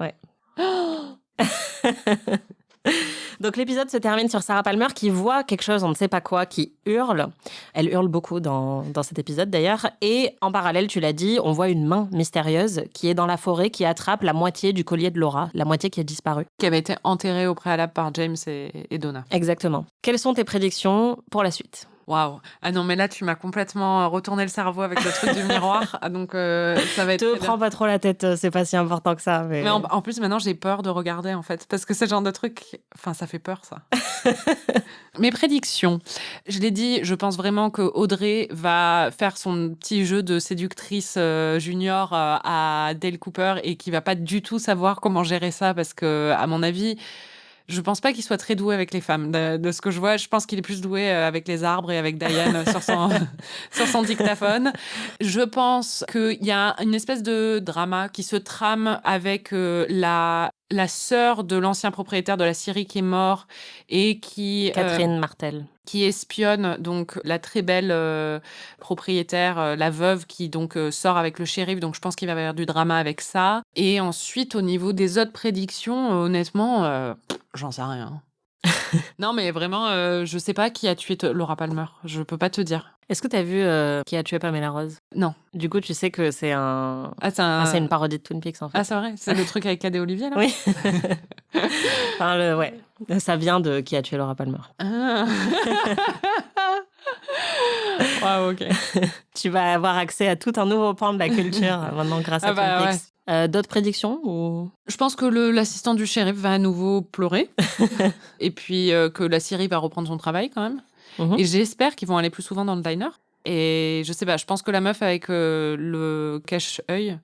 Donc Donc l'épisode se termine sur Sarah Palmer qui voit quelque chose, on ne sait pas quoi, qui hurle. Elle hurle beaucoup dans cet épisode d'ailleurs. Et en parallèle, tu l'as dit, on voit une main mystérieuse qui est dans la forêt, qui attrape la moitié du collier de Laura, la moitié qui a disparu. Qui avait été enterrée au préalable par James et Donna. Exactement. Quelles sont tes prédictions pour la suite ? Waouh. Ah non, mais là, tu m'as complètement retourné le cerveau avec le truc du miroir. Donc, ça va être... Te prends pas trop la tête, c'est pas si important que ça. Mais en plus, maintenant, j'ai peur de regarder, en fait. Parce que c'est le genre de truc... Enfin, ça fait peur, ça. Mes prédictions. Je l'ai dit, je pense vraiment que Audrey va faire son petit jeu de séductrice junior à Dale Cooper et qui va pas du tout savoir comment gérer ça parce que, à mon avis... Je pense pas qu'il soit très doué avec les femmes. De ce que je vois, je pense qu'il est plus doué avec les arbres et avec Diane sur son dictaphone. Je pense qu'il y a une espèce de drama qui se trame avec la sœur de l'ancien propriétaire de la scierie qui est mort et qui... Catherine Martel. Qui espionne donc la très belle propriétaire, la veuve, qui donc sort avec le shérif. Donc je pense qu'il va y avoir du drama avec ça. Et ensuite, au niveau des autres prédictions, honnêtement, j'en sais rien. Non, mais vraiment, je sais pas qui a tué Laura Palmer. Je peux pas te dire. Est-ce que tu as vu Qui a tué Pamela Rose ? Non. Du coup, tu sais que c'est c'est une parodie de Twin Peaks, en fait. Ah, c'est vrai ? C'est le truc avec Cadet Olivier, là ? Oui. Enfin, ouais. Ça vient de Qui a tué Laura Palmer. Ah. Wow, ok. Tu vas avoir accès à tout un nouveau pan de la culture maintenant grâce à Twin Peaks. Ouais. D'autres prédictions ou... Je pense que l'assistant du shérif va à nouveau pleurer. Et puis que la Syrie va reprendre son travail quand même. Et j'espère qu'ils vont aller plus souvent dans le diner. Et je sais pas, je pense que la meuf avec le cache-œil,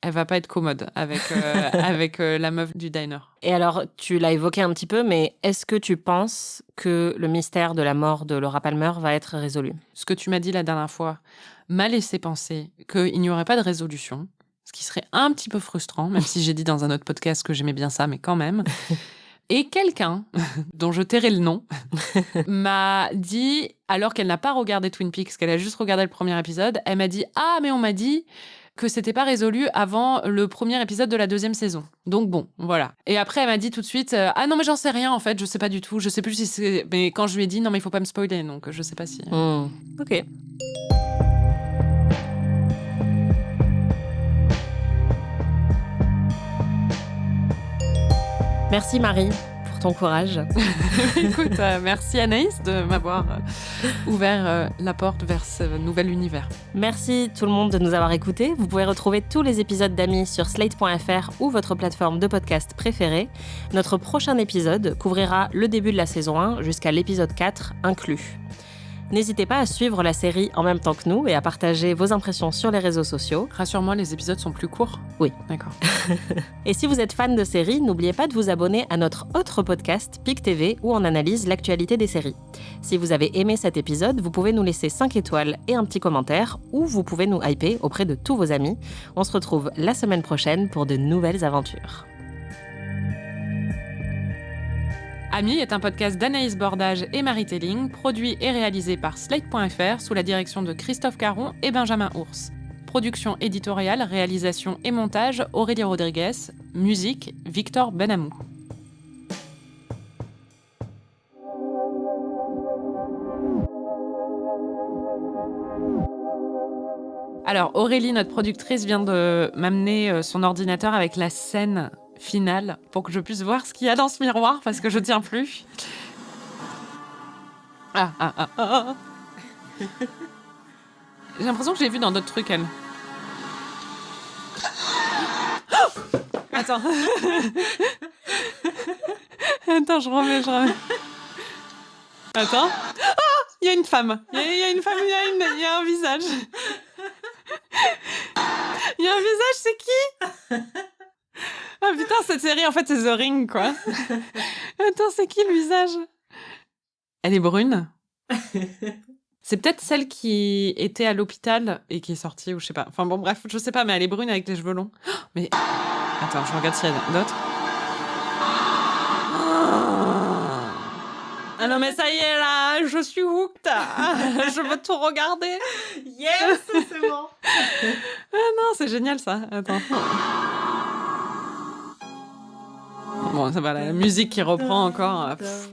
elle va pas être commode avec la meuf du diner. Et alors, tu l'as évoqué un petit peu, mais est-ce que tu penses que le mystère de la mort de Laura Palmer va être résolu ? Ce que tu m'as dit la dernière fois m'a laissé penser qu'il n'y aurait pas de résolution, ce qui serait un petit peu frustrant, même si j'ai dit dans un autre podcast que j'aimais bien ça, mais quand même. Et quelqu'un, dont je tairai le nom, m'a dit, alors qu'elle n'a pas regardé Twin Peaks, qu'elle a juste regardé le premier épisode, elle m'a dit « Ah, mais on m'a dit que c'était pas résolu avant le premier épisode de la 2e saison. » Donc bon, voilà. Et après, elle m'a dit tout de suite « Ah non, mais j'en sais rien, en fait, je sais pas du tout. Je sais plus si c'est... » Mais quand je lui ai dit « Non, mais il faut pas me spoiler, donc je sais pas si... » Ok. Merci Marie pour ton courage. Écoute, merci Anaïs de m'avoir ouvert la porte vers ce nouvel univers. Merci tout le monde de nous avoir écoutés. Vous pouvez retrouver tous les épisodes d'Amis sur slate.fr ou votre plateforme de podcast préférée. Notre prochain épisode couvrira le début de la saison 1 jusqu'à l'épisode 4 inclus. N'hésitez pas à suivre la série en même temps que nous et à partager vos impressions sur les réseaux sociaux. Rassure-moi, les épisodes sont plus courts ? Oui. D'accord. Et si vous êtes fan de séries, n'oubliez pas de vous abonner à notre autre podcast, PIC TV, où on analyse l'actualité des séries. Si vous avez aimé cet épisode, vous pouvez nous laisser 5 étoiles et un petit commentaire, ou vous pouvez nous hyper auprès de tous vos amis. On se retrouve la semaine prochaine pour de nouvelles aventures. Amis est un podcast d'Anaïs Bordage et Marie Telling, produit et réalisé par Slate.fr sous la direction de Christophe Caron et Benjamin Ours. Production éditoriale, réalisation et montage, Aurélie Rodriguez. Musique, Victor Benamou. Alors, Aurélie, notre productrice, vient de m'amener son ordinateur avec la scène finale pour que je puisse voir ce qu'il y a dans ce miroir parce que je tiens plus. J'ai l'impression que j'ai vu dans d'autres trucs, elle. Attends. Attends, je remets. Attends. Ah, il y a une femme. Il y a une femme, il y a un visage. Il y a un visage, c'est qui? Ah putain, cette série, en fait, c'est The Ring, quoi. Attends, c'est qui le visage? Elle est brune. C'est peut-être celle qui était à l'hôpital et qui est sortie, ou je sais pas. Enfin bon, bref, je sais pas, mais elle est brune avec les cheveux longs. Mais... Attends, je regarde s'il y a d'autres. Ah non, mais ça y est, là, je suis hooked. Je veux tout regarder. Yes, c'est bon. Ah non, c'est génial, ça. Attends. Bon. Bon, ça va, la musique qui reprend encore. Pff.